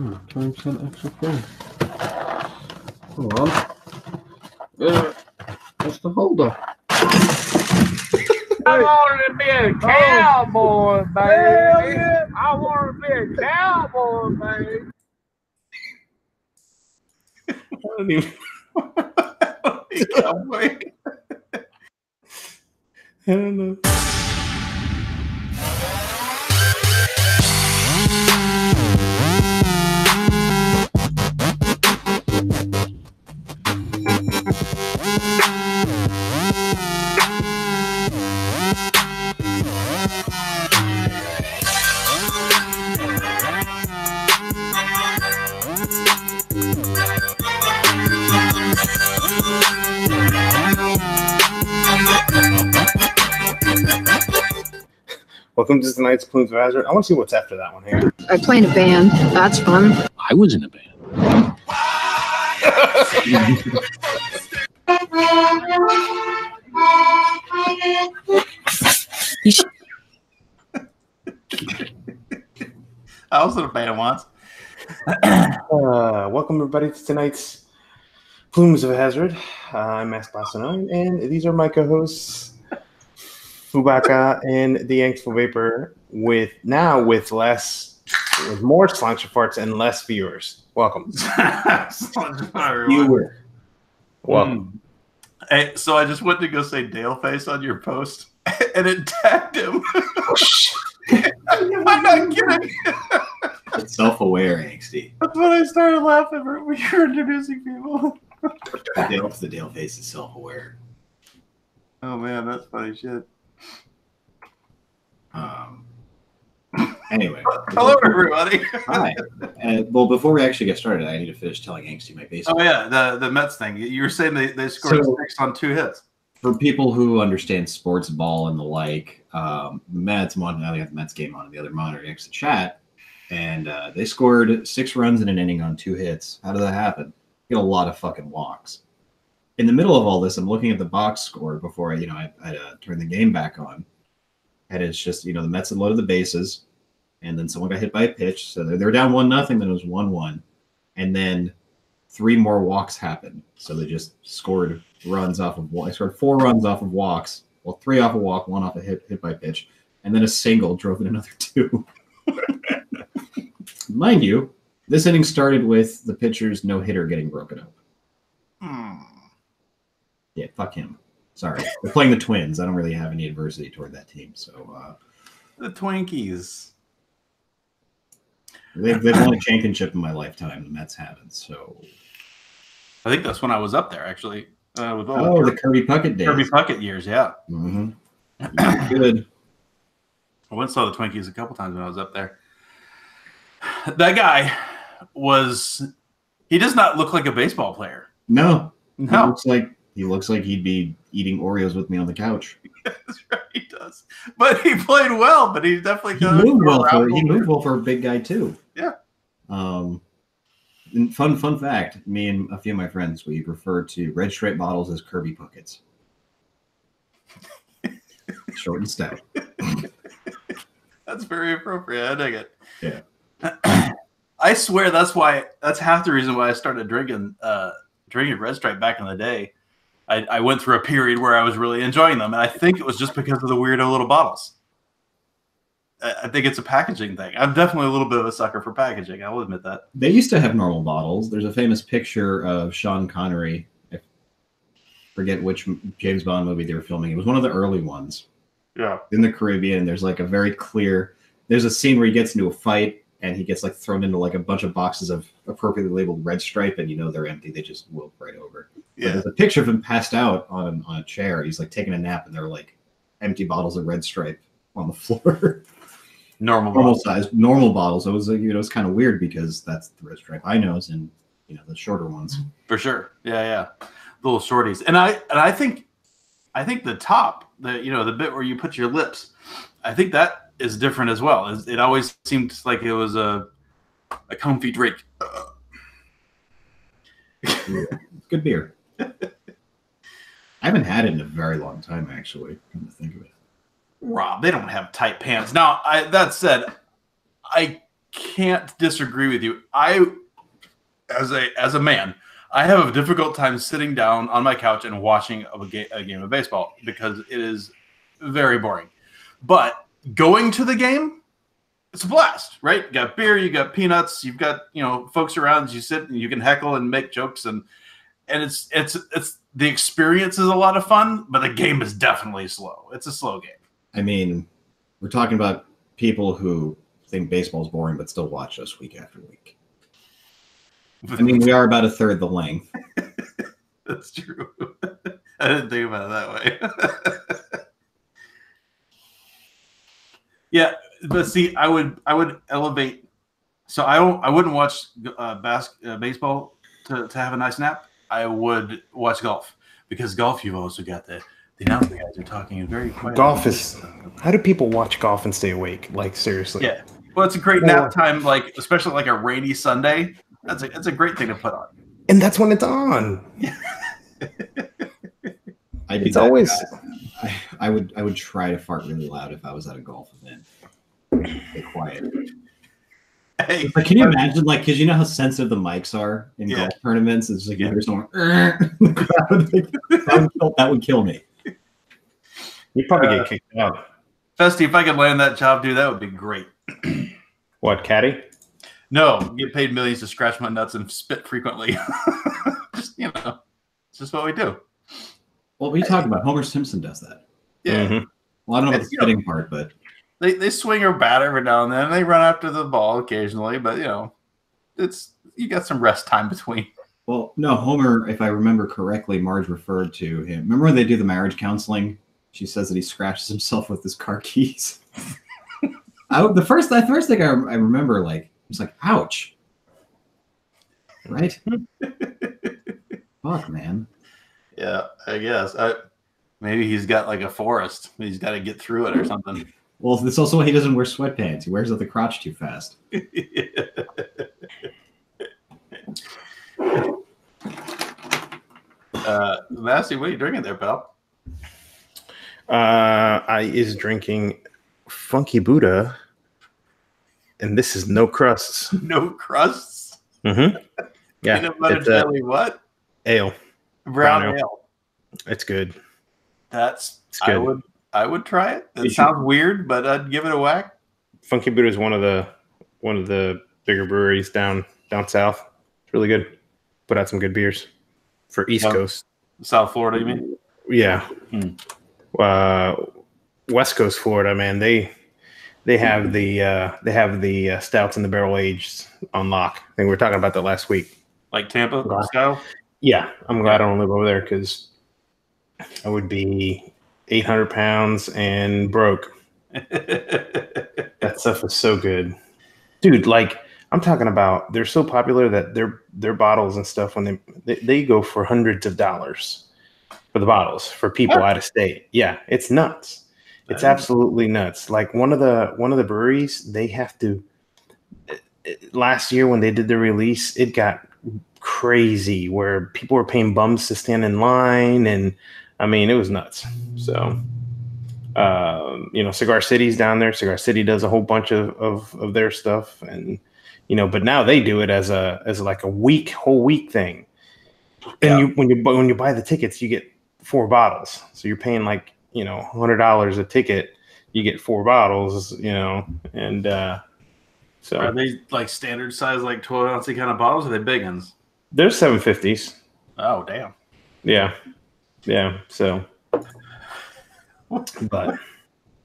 20% extra free. Hold on. What's the holder? I wanted to be a cowboy, baby. Yeah. I want to be a cowboy, baby. I don't even. Cowboy. I don't know. Welcome to tonight's Plumes of Hazard. I want to see what's after that one here. I play in a band. That's fun. I was in a band. I was in a band once. Welcome everybody to tonight's Plumes of Hazard. I'm Max Bassano, and these are my co-hosts, Fubaka and the Yankful Vapor, with more slancher farts and less viewers. Welcome. Viewer. Welcome. Hey, so I just went to go say Dale face on your post, and it tagged him. I'm not kidding. It's self-aware, angsty. That's when I started laughing when you were introducing people. The Dale face is self-aware. Oh man, that's funny shit. Anyway. Hello, everybody. Hi. Well, before we actually get started, I need to finish telling Angsty my basic. Oh yeah, the Mets thing. You were saying they scored 6 on 2 hits. For people who understand sports ball and the like, the Mets, now they have the Mets game on the other monitor next to chat, and they scored 6 runs in an inning on 2 hits. How did that happen? Get a lot of fucking walks. In the middle of all this, I'm looking at the box score before I turn the game back on, and it's just the Mets had loaded the bases, and then someone got hit by a pitch, so they were down 1-0. Then it was 1-1, and then 3 more walks happened. So they just scored runs off of walks. They scored 4 runs off of walks. Well, 3 off a walk, 1 off a hit by pitch, and then a single drove in another 2. Mind you, this inning started with the pitcher's no-hitter getting broken up. Yeah, fuck him. Sorry. They're playing the Twins. I don't really have any adversity toward that team. So The Twinkies. They've won a championship in my lifetime. The Mets haven't. So I think that's when I was up there, actually. With the Kirby Puckett days. Kirby Puckett years, yeah. Mm-hmm. Good. I went and saw the Twinkies a couple times when I was up there. That guy he does not look like a baseball player. No. He looks like he'd be eating Oreos with me on the couch. That's right, he does. But he played well, but he definitely he moved well for a big guy too. Yeah. And fun fact, me and a few of my friends, we refer to red stripe bottles as Kirby Puckets. Short and stout. That's very appropriate. I dig it. Yeah. I swear that's half the reason why I started drinking red stripe back in the day. I went through a period where I was really enjoying them, and I think it was just because of the weirdo little bottles. I think it's a packaging thing. I'm definitely a little bit of a sucker for packaging. I will admit that. They used to have normal bottles. There's a famous picture of Sean Connery. I forget which James Bond movie they were filming. It was one of the early ones. Yeah. In the Caribbean, there's like a very clear. There's a scene where he gets into a fight and he gets like thrown into like a bunch of boxes of appropriately labeled red stripe, and they're empty. They just wilt right over. Yeah. But there's a picture of him passed out on a chair. He's like taking a nap, and there are like empty bottles of red stripe on the floor. Normal size bottles. So it was like, it's kind of weird because that's the red stripe I know, and the shorter ones. For sure. Yeah. Little shorties. And I think the top, the bit where you put your lips, I think that is different as well. It always seemed like it was a comfy drink. Good beer. I haven't had it in a very long time, actually, come to think of it. Rob, they don't have tight pants. Now, that said, I can't disagree with you. As a man, I have a difficult time sitting down on my couch and watching a game of baseball because it is very boring. But going to the game, it's a blast, right? You got beer, you got peanuts, you've got folks around. You sit and you can heckle and make jokes, and it's the experience is a lot of fun, but the game is definitely slow. It's a slow game. I mean, we're talking about people who think baseball is boring but still watch us week after week. I mean, we are about a third the length. That's true. I didn't think about it that way. Yeah, but see, I would elevate. So I wouldn't watch baseball to have a nice nap. I would watch golf, because golf, you've also got the announcer guys are talking very quiet. Golf is. How do people watch golf and stay awake? Like, seriously. Yeah. Well, it's a great nap time, like especially like a rainy Sunday. That's a great thing to put on. And that's when it's on. It's always. I would try to fart really loud if I was at a golf event. Stay quiet. Hey, but can you imagine, like, because you know how sensitive the mics are in golf tournaments? It's like there's someone. That would kill me. You'd probably get kicked out. Festy, if I could land that job, dude, that would be great. What, caddy? No, get paid millions to scratch my nuts and spit frequently. Just it's just what we do. Well, we talk about Homer Simpson does that. Yeah. Mm-hmm. Well, I don't know about the spitting part, but they swing or bat every now and then. They run after the ball occasionally, but you got some rest time between. Well, no, Homer, if I remember correctly, Marge referred to him. Remember when they do the marriage counseling? She says that he scratches himself with his car keys. The first thing I remember, like, it's like, ouch. Right? Fuck, man. Yeah, I guess. Maybe he's got like a forest. He's got to get through it or something. Well, it's also why he doesn't wear sweatpants. He wears at the crotch too fast. Massey, what are you drinking there, pal? I is drinking Funky Buddha, and this is no crusts. No crusts? Mm-hmm. Yeah. Peanut butter jelly, what? Ale. Brown ale. It's good. It's good. I would try it. It sounds weird, but I'd give it a whack. Funky Buddha is one of the bigger breweries down south. It's really good. Put out some good beers for East Coast. South Florida, you mean? Yeah. West Coast Florida, man. They have the stouts and the barrel aged on lock. I think we were talking about that last week. Like Tampa style? Yeah, I'm glad I don't live over there, because I would be 800 pounds and broke. That stuff is so good, dude. Like, I'm talking about, they're so popular that their bottles and stuff, when they go for hundreds of dollars for the bottles for people out of state. Yeah, it's nuts. It's absolutely nuts. Like, one of the breweries, they have to. Last year when they did the release, it got crazy where people were paying bums to stand in line, and I mean, it was nuts. So, Cigar City's down there. Cigar City does a whole bunch of their stuff, and but now they do it as like a whole week thing. And when you buy the tickets, you get 4 bottles. So you're paying like $100 a ticket. You get 4 bottles. And so are they like standard size, like 12-ounce kind of bottles? Or are they big ones? They're 750s. Oh, damn. Yeah. So, but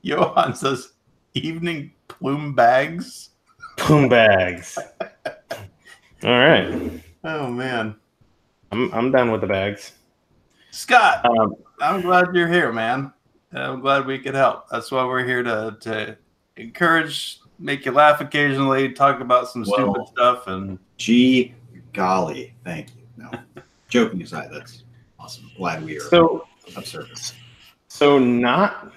Johan says evening plume bags. Plume bags. All right. Oh man, I'm done with the bags. Scott, I'm glad you're here, man. I'm glad we could help. That's why we're here to encourage, make you laugh occasionally, talk about some stupid stuff, and gee golly, thank you. No, joking aside, that's awesome. Glad we are of service. So not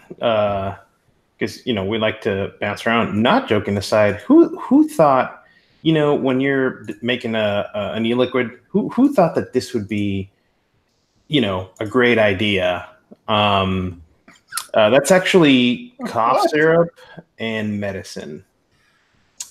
because we like to bounce around. Not joking aside, who thought when you're making an e-liquid, who thought that this would be a great idea? That's actually cough syrup and medicine.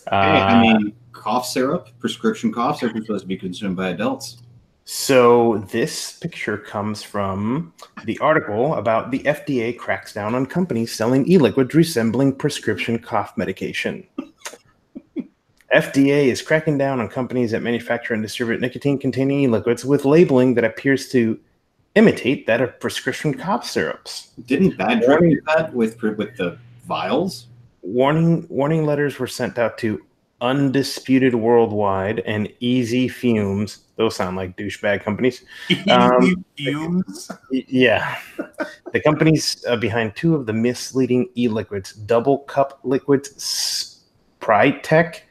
Hey, I mean, cough syrup, prescription cough syrup is supposed to be consumed by adults. So this picture comes from the article about the FDA cracks down on companies selling e-liquids resembling prescription cough medication. FDA is cracking down on companies that manufacture and distribute nicotine-containing e-liquids with labeling that appears to imitate that of prescription cough syrups. Didn't Bad Drip do that with the vials? Warning letters were sent out to Undisputed Worldwide and Easy Fumes. Those sound like douchebag companies. Easy Fumes. Yeah. The companies behind two of the misleading e-liquids, Double Cup Liquids Sprite Tech,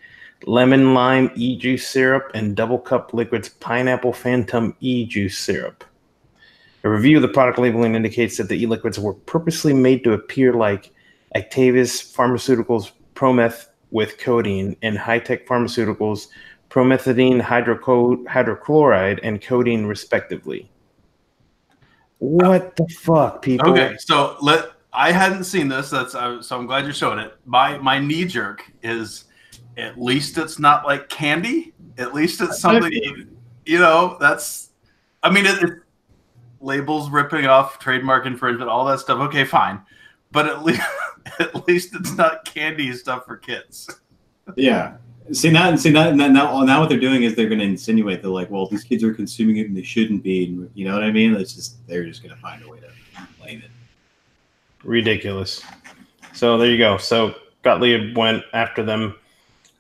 Lemon Lime E-Juice Syrup, and Double Cup Liquids Pineapple Phantom E-Juice Syrup. A review of the product labeling indicates that the e-liquids were purposely made to appear like Actavis Pharmaceuticals Prometh with codeine and High-Tech Pharmaceuticals promethazine hydrochloride and codeine, respectively. What the fuck, people? Okay, so I hadn't seen this. So I'm glad you're showing it. My knee jerk is at least it's not like candy. At least it's something. That's. I mean, it labels ripping off, trademark infringement, all that stuff. Okay, fine, but at least it's not candy stuff for kids. Yeah. See now what they're doing is they're going to insinuate that, like, well, these kids are consuming it and they shouldn't be. You know what I mean? They're just going to find a way to blame it. Ridiculous. So there you go. So Gottlieb went after them.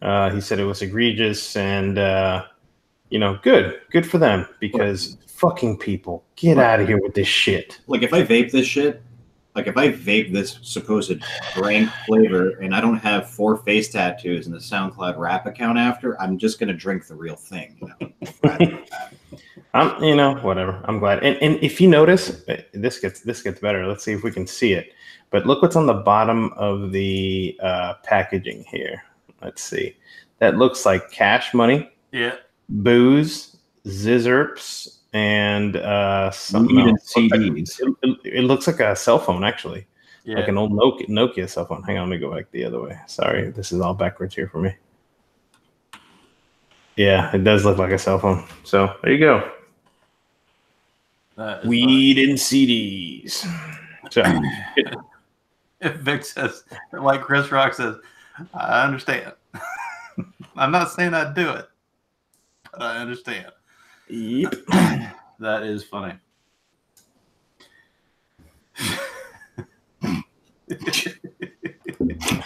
He said it was egregious and, good for them because fucking people, get out of here with this shit. Like if I vape this shit, like if I vape this supposed rank flavor and I don't have 4 face tattoos and the SoundCloud rap account after, I'm just going to drink the real thing. Whatever. I'm glad. And if you notice, this gets better. Let's see if we can see it. But look what's on the bottom of the packaging here. Let's see. That looks like Cash Money. Yeah. Booze, Zizzerps, and something else. CDs. It looks like a cell phone, actually. Yeah. Like an old Nokia cell phone. Hang on, let me go back the other way. Sorry, this is all backwards here for me. Yeah, it does look like a cell phone. So there you go. Weed and CDs. So if Vic says, like Chris Rock says, I understand. I'm not saying I'd do it, but I understand. Yep. That is funny.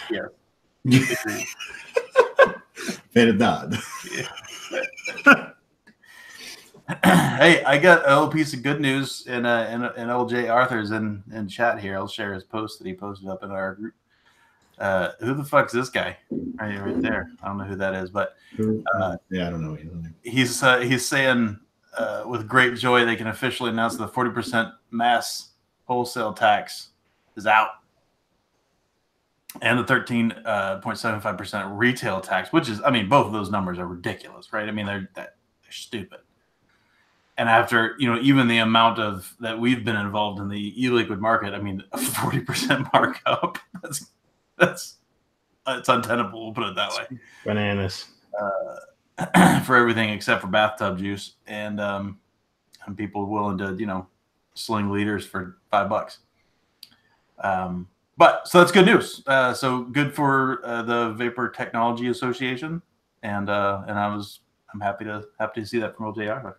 Yeah. Fair nod. Hey, I got a little piece of good news in old Jay Arthur's in chat here. I'll share his post that he posted up in our group. Who the fuck's this guy? Right there. I don't know who that is, but I don't know. He's saying with great joy they can officially announce the 40% mass wholesale tax is out, and the 13.75% retail tax, which is, I mean, both of those numbers are ridiculous, right? I mean, they're stupid. And after, even the amount of that we've been involved in the e-liquid market, I mean, a 40% markup, it's untenable. We'll put it that way. Bananas. For everything except for bathtub juice, and people willing to, sling liters for $5. But so that's good news. So good for the Vapor Technology Association, and I'm happy to see that from old JR.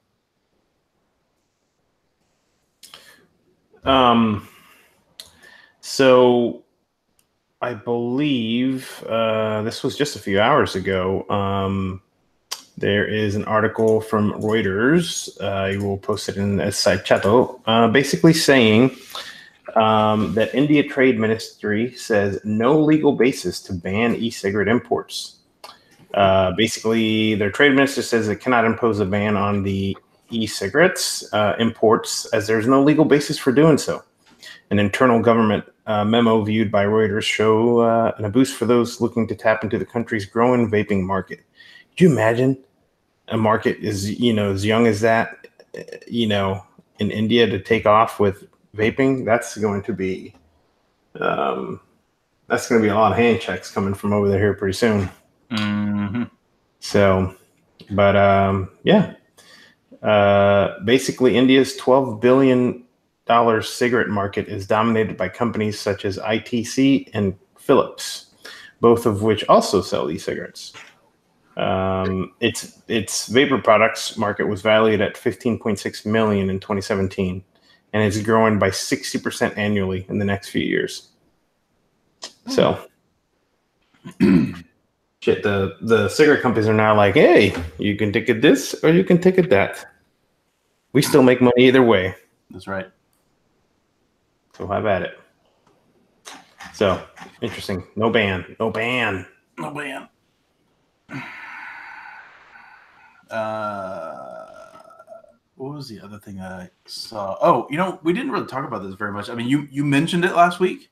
So I believe this was just a few hours ago. There is an article from Reuters. I will post it in a site chat, basically saying that India Trade Ministry says no legal basis to ban e-cigarette imports. Basically, their trade minister says it cannot impose a ban on the e-cigarettes imports as there's no legal basis for doing so. An internal government memo viewed by Reuters show a boost for those looking to tap into the country's growing vaping market. Could you imagine a market as young as that, in India to take off with vaping? That's going to be a lot of hand checks coming from over there here pretty soon. Mm-hmm. So, but yeah. Basically, India's $12 billion cigarette market is dominated by companies such as ITC and Philips, both of which also sell e-cigarettes. Its vapor products market was valued at 15.6 million in 2017, and it's growing by 60% annually in the next few years. So, shit, the cigarette companies are now like, hey, you can take it this or you can take it that. We still make money either way. That's right. So have at it. So, interesting. No ban. No ban. No ban. What was the other thing that I saw? Oh, we didn't really talk about this very much. I mean, you mentioned it last week,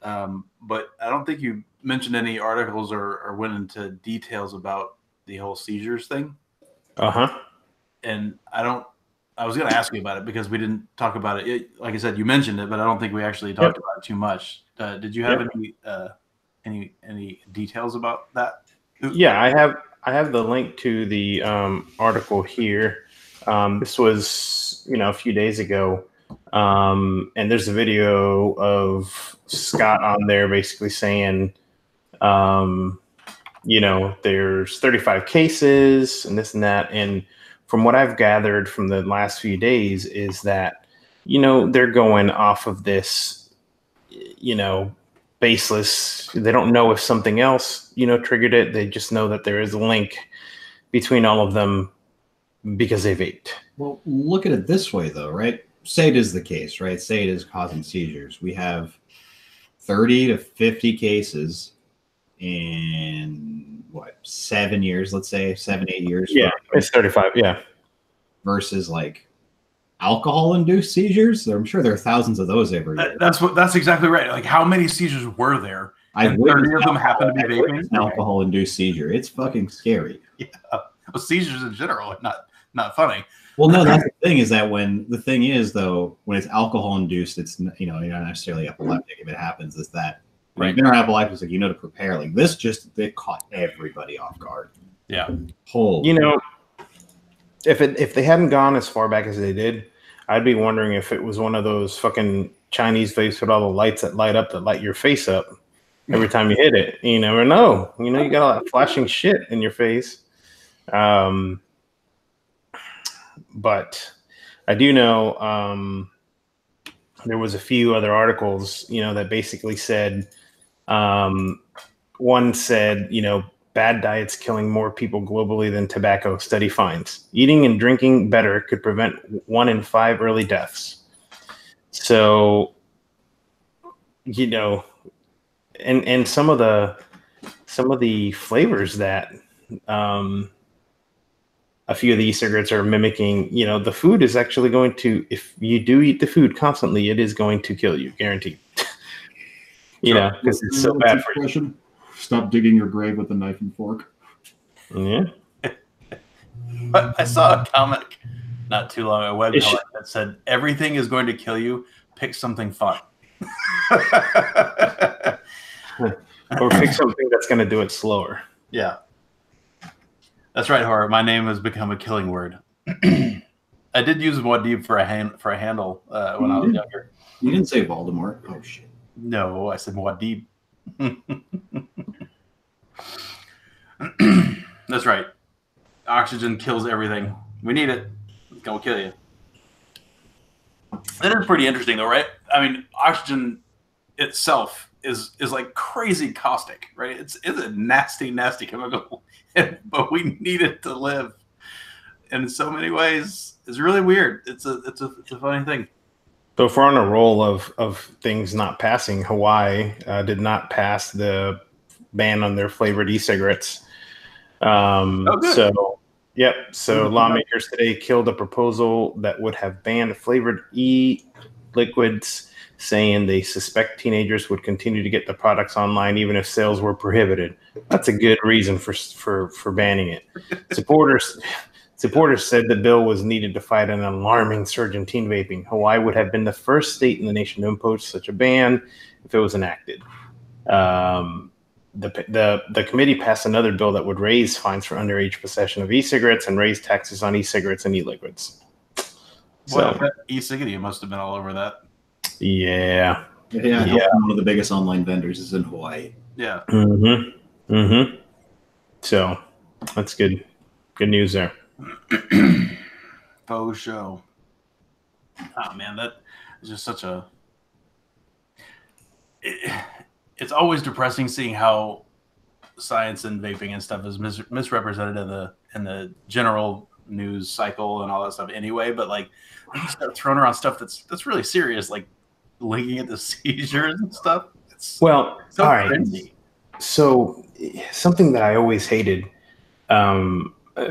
but I don't think you mentioned any articles or went into details about the whole seizures thing. Uh-huh. And I was going to ask you about it because we didn't talk about it. Like I said, you mentioned it, but I don't think we actually talked about it too much. Did you have any details about that? Yeah, I have the link to the article here. This was a few days ago, and there's a video of Scott on there basically saying, there's 35 cases and this and that, and from what I've gathered from the last few days is that, they're going off of this, baseless. They don't know if something else, triggered it. They just know that there is a link between all of them because they vaped. Well, look at it this way, though, right? Say it is the case, right? Say it is causing seizures. We have 30 to 50 cases in 7 years, let's say 7, 8 years. Yeah, it's 35. Yeah. Versus like alcohol-induced seizures. I'm sure there are thousands of those every year. That's exactly right. Like, how many seizures were there? And 30 of them happen to be vaping. Alcohol-induced seizure. It's fucking scary. Yeah. Well, seizures in general, not funny. Well, no, that's the thing is that when it's alcohol-induced, it's you're not necessarily epileptic. If it happens, it's that. Right. You're epileptic, it's like to prepare. Like this, it caught everybody off guard. Yeah. Holy. If they hadn't gone as far back as they did, I'd be wondering if it was one of those fucking Chinese vapes with all the lights that light your face up every time you hit it. You never know. You got all that flashing shit in your face. But I do know there was a few other articles, that basically said, one said, bad diet's killing more people globally than tobacco, study finds. Eating and drinking better could prevent 1 in 5 early deaths. So, and some of the flavors that a few of the e-cigarettes are mimicking, the food is actually going to, if you do eat the food constantly, it is going to kill you, guaranteed. Because it's so bad for you. Stop digging your grave with a knife and fork. Yeah. But I saw a comic not too long ago that said, everything is going to kill you. Pick something fun. Or pick something that's going to do it slower. Yeah. That's right, Horror. My name has become a killing word. I did use Wadib for a handle when I was younger. You didn't say Voldemort. Oh, shit. No, I said Wadib. That's right. Oxygen kills everything. We need it. It's going to kill you. That is pretty interesting, though, right? I mean, oxygen itself is like crazy caustic, right? It's a nasty, nasty chemical, but we need it to live in so many ways. It's really weird. It's a funny thing. So if we're on a roll of things not passing, Hawaii did not pass the ban on their flavored e-cigarettes. So lawmakers today killed a proposal that would have banned flavored e-liquids, saying they suspect teenagers would continue to get the products online even if sales were prohibited. That's a good reason for banning it. Supporters said the bill was needed to fight an alarming surge in teen vaping. Hawaii would have been the first state in the nation to impose such a ban if it was enacted. the committee passed another bill that would raise fines for underage possession of e-cigarettes and raise taxes on e-cigarettes and e-liquids. So e-cigarette must have been all over that. Yeah. One of the biggest online vendors is in Hawaii. Yeah. So that's good. Good news there. Faux show. Oh man, that is just such a. It's always depressing seeing how science and vaping and stuff is misrepresented in the general news cycle and all that stuff anyway. But like, you start throwing around stuff that's really serious, like linking it to seizures and stuff. It's so all right. crazy. So something that I always hated,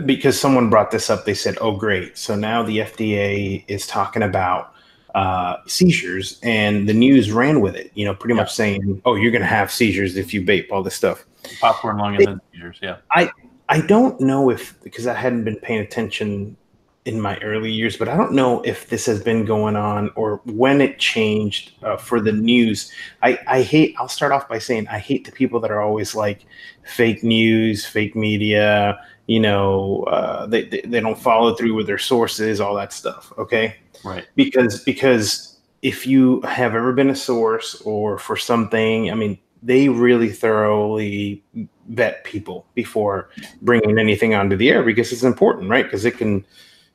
because someone brought this up, they said, "Oh, great! So now the FDA is talking about seizures," and the news ran with it. Pretty much saying, "Oh, you're going to have seizures if you vape." All this stuff. Popcorn lung and then seizures. Yeah. I don't know because I hadn't been paying attention in my early years, but I don't know if this has been going on or when it changed for the news. I'll start off by saying I hate the people that are always like fake news, fake media, they don't follow through with their sources, all that stuff. Okay. Right. Because if you have ever been a source or for something, I mean, they really thoroughly vet people before bringing anything onto the air because it's important, right? Because it can,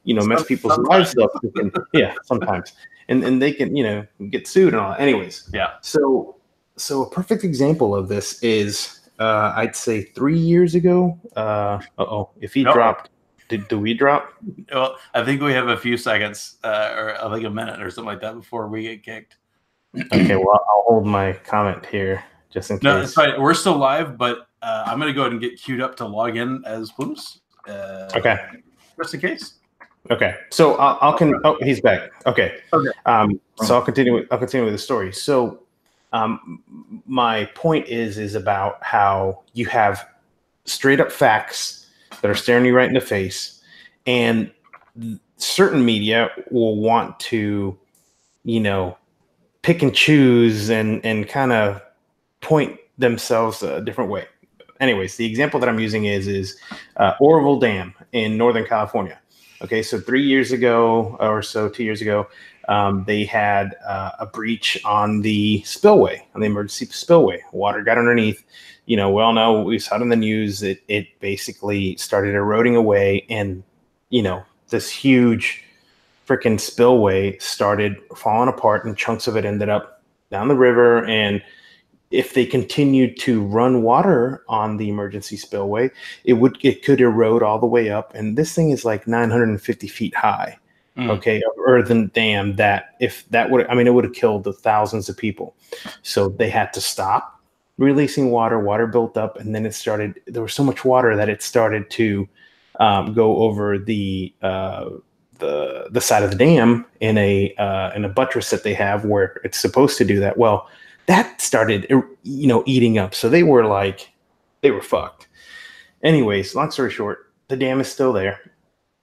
mess people's lives up. Sometimes. And they can, get sued and all that. Anyways. Yeah. So a perfect example of this is, I'd say 3 years ago. If he dropped, do we drop? Well, I think we have a few seconds or like a minute or something like that before we get kicked. Okay. Well, I'll hold my comment here just in case. No, it's fine. We're still live, but I'm going to go ahead and get queued up to log in as Plumes. Okay. Just in case. Okay. So he's back. Okay. Okay. So I'll continue with the story. So my point is about how you have straight up facts that are staring you right in the face, and certain media will want to, pick and choose and kind of point themselves a different way. Anyways, the example that I'm using is Oroville Dam in Northern California. Okay, so 3 years ago or so, 2 years ago, they had a breach on the spillway, on the emergency spillway. Water got underneath. We all know, we saw it in the news, it basically started eroding away, and, this huge freaking spillway started falling apart, and chunks of it ended up down the river. And if they continued to run water on the emergency spillway, it could erode all the way up. And this thing is like 950 feet high. Okay, earthen dam that it would have killed thousands of people. So they had to stop releasing water. Water built up, and then there was so much water that it started to go over the side of the dam in a buttress that they have where it's supposed to do that. Well, that started, eating up. So they were fucked. Anyways, long story short, the dam is still there,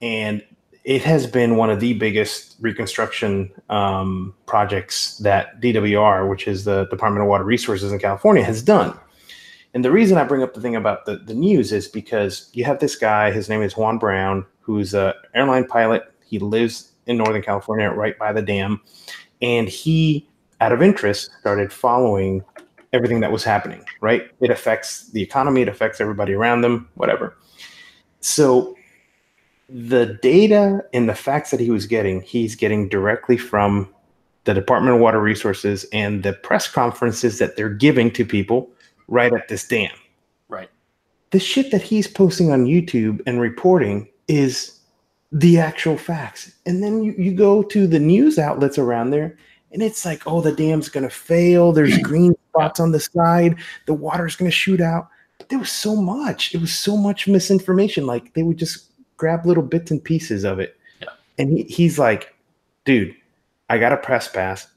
and it has been one of the biggest reconstruction projects that DWR, which is the Department of Water Resources in California, has done. And the reason I bring up the thing about the news is because you have this guy, his name is Juan Brown, who's an airline pilot. He lives in Northern California, right by the dam. And he, out of interest, started following everything that was happening, right? It affects the economy. It affects everybody around them, whatever. So the data and the facts that he's getting directly from the Department of Water Resources and the press conferences that they're giving to people right at this dam. Right. The shit that he's posting on YouTube and reporting is the actual facts. And then you go to the news outlets around there, and it's like, oh, the dam's going to fail. There's green spots on the side. The water's going to shoot out. But there was so much. It was so much misinformation. Like, they would just grab little bits and pieces of it. Yeah. And he's like, dude, I got a press pass.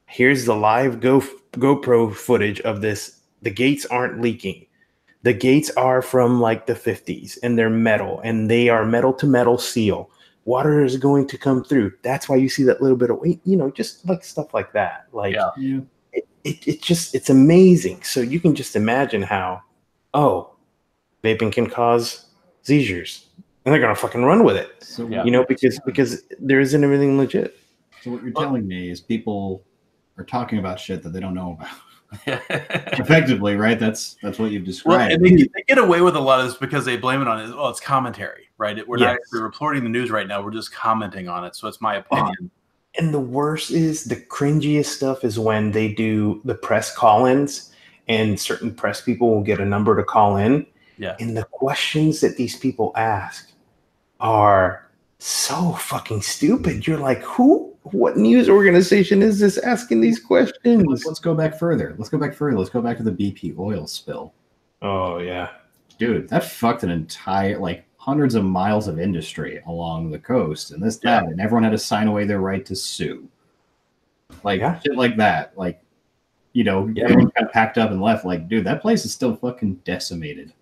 Here's the live GoPro footage of this. The gates aren't leaking. The gates are from like the 50s, and they're metal, and they are metal to metal seal. Water is going to come through. That's why you see that little bit of, just like stuff like that. Like, it's amazing. So you can just imagine how oh, vaping can cause seizures, and they're gonna fucking run with it. So Because there isn't everything legit. So what you're telling me is people are talking about shit that they don't know about. Effectively, right? That's what you've described. Well, and they get away with a lot of this because they blame it on it. Well, it's commentary, right? We're not actually reporting the news right now. We're just commenting on it. So it's my opinion. And the worst is the cringiest stuff is when they do the press call-ins, and certain press people will get a number to call in. Yeah. And the questions that these people ask are so fucking stupid. You're like, what news organization is this asking these questions? Let's go back further. Let's go back to the BP oil spill. Oh, yeah. Dude, that fucked an entire, like, hundreds of miles of industry along the coast and that, and everyone had to sign away their right to sue. Like, shit like that. Like, everyone kind of packed up and left. Like, dude, that place is still fucking decimated.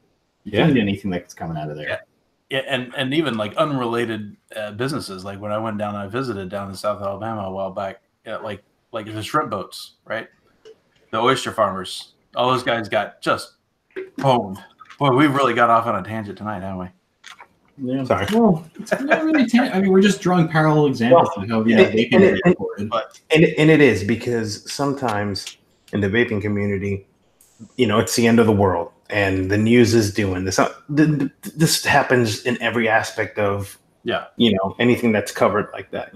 You can't get anything that's coming out of there. Yeah, and even like unrelated businesses. Like when I went down, I visited down in South Alabama a while back. Like the shrimp boats, right? The oyster farmers. All those guys got just pwned. Boy, we really got off on a tangent tonight, haven't we? Yeah. Sorry. Well, it's not really. I mean, we're just drawing parallel examples of how vaping is reported. And it is, because sometimes in the vaping community, it's the end of the world. And the news is doing this. This happens in every aspect of anything that's covered like that.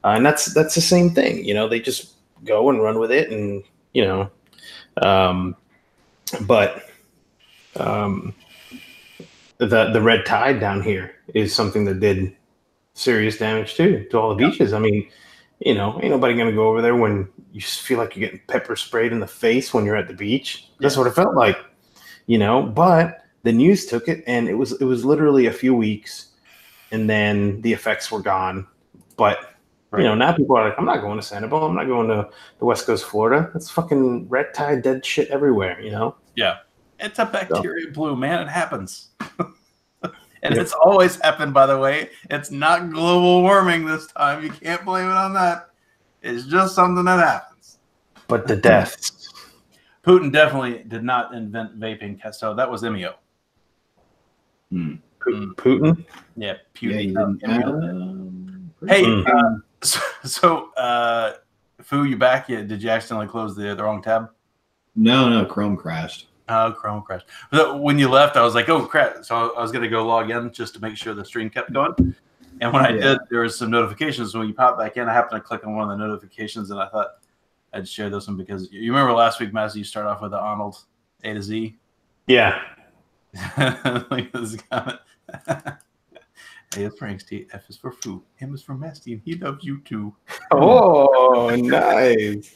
And that's the same thing. They just go and run with it, and the red tide down here is something that did serious damage to all the beaches. I mean, ain't nobody gonna go over there when you feel like you're getting pepper sprayed in the face when you're at the beach. That's what it felt like. But the news took it, and it was literally a few weeks, and then the effects were gone. But now people are like, I'm not going to Sanibel. I'm not going to the West Coast, Florida. That's fucking red tide, dead shit everywhere. Yeah, it's a bacteria bloom, man. It happens, and it's always happened. By the way, it's not global warming this time. You can't blame it on that. It's just something that happens. But the deaths. Putin definitely did not invent vaping, so that was Emio. Putin? Yeah, Putin. Yeah, hey, Fu, you back? Did you accidentally close the wrong tab? No, Chrome crashed. Oh, Chrome crashed. But when you left, I was like, oh, crap. So I was going to go log in just to make sure the stream kept going. And when I did, there was some notifications. When you pop back in, I happened to click on one of the notifications, and I thought I'd share this one because you remember last week, Massey, you start off with the Arnold A to Z? Yeah. Like this comment. A is for Angsty, F is for Fu, M is for Masty, and he loves you too. Oh, nice.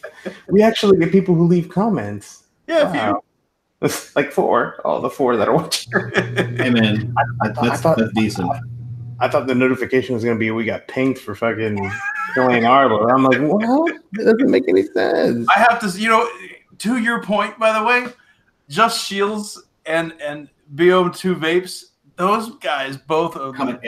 We actually get people who leave comments. Yeah, like 4. All the 4 that are watching. Hey, man, that's decent. I thought the notification was going to be we got pinged for fucking killing Arbor. I'm like, what? That doesn't make any sense. I have to, to your point, by the way, Just Shields and BO2 Vapes, those guys both are coming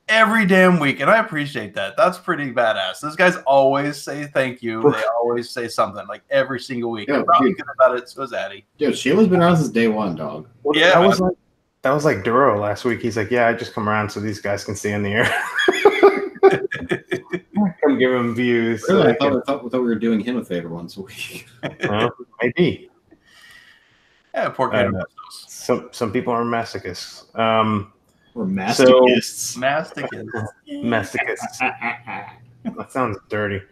every damn week, and I appreciate that. That's pretty badass. Those guys always say thank you. They always say something like every single week. I'm probably good about it. So is Addy. Dude, Sheila's been around since day one, dog. Well, yeah, that was like Duro last week. He's like, yeah, I just come around so these guys can stay in the air. Come give him views. Really? I thought we were doing him a favor once a week. Well, maybe. Yeah, poor kid. Some people are masochists. Or masochists. Masochists. That sounds dirty.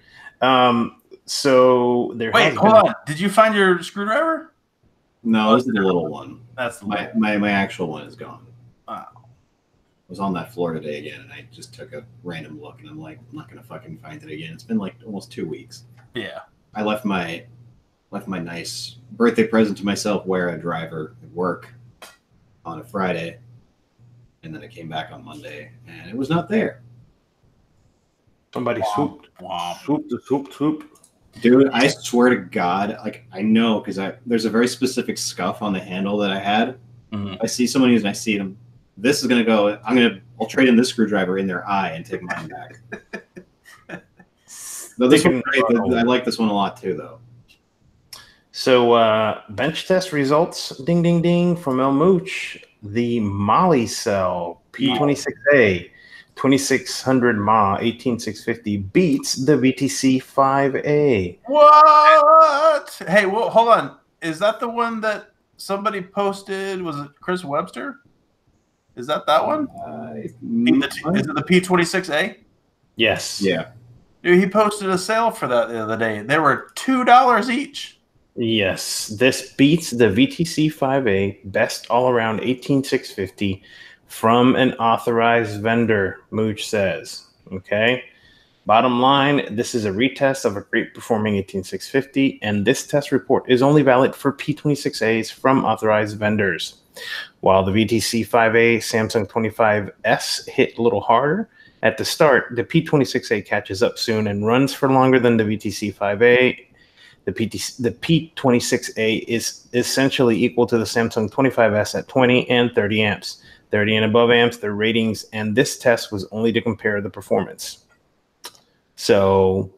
So there. Wait, hold on. Did you find your screwdriver? No, this is the little one. That's the my actual one is gone. Wow. I was on that floor today again, and I just took a random look, and I'm like, I'm not gonna fucking find it again. It's been like almost 2 weeks. Yeah. I left my nice birthday present to myself, wear a driver at work on a Friday, and then I came back on Monday, and it was not there. Somebody swooped. Swoop. Dude, I swear to God, like I know because there's a very specific scuff on the handle that I had. Mm-hmm. I see someone using, I see them. This is gonna go. I'll trade in this screwdriver in their eye and take mine back. No, this one's great. I like this one a lot too, though. So bench test results, ding, ding, ding, from El Mooch. The Molly cell P26A, 2600 mAh, 18650 beats the VTC 5A. What? Hey, well, hold on. Is that the one that somebody posted? Was it Chris Webster? Is that one? Is it the P26A? Yes. Yeah. Dude, he posted a sale for that the other day. They were $2 each. Yes, this beats the VTC 5A best all-around 18650 from an authorized vendor, Mooch says. Okay. Bottom line, this is a retest of a great performing 18650, and this test report is only valid for P26As from authorized vendors. While the VTC 5A Samsung 25S hit a little harder at the start, the P26A catches up soon and runs for longer than the VTC 5A. The P26A is essentially equal to the Samsung 25S at 20 and 30 amps. 30 and above amps, their ratings, and this test was only to compare the performance. So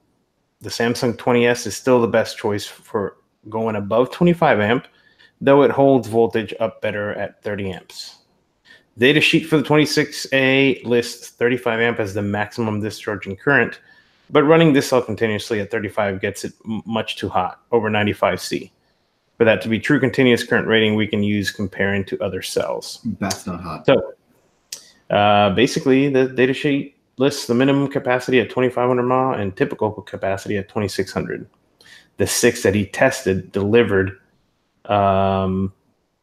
the Samsung 20S is still the best choice for going above 25 amp, though it holds voltage up better at 30 amps. Data sheet for the 26A lists 35 amp as the maximum discharging current, but running this cell continuously at 35 gets it much too hot, over 95 C. For that to be true continuous current rating, we can use comparing to other cells. That's not hot. So basically, the data sheet lists the minimum capacity at 2,500 mAh and typical capacity at 2,600. The 6 that he tested delivered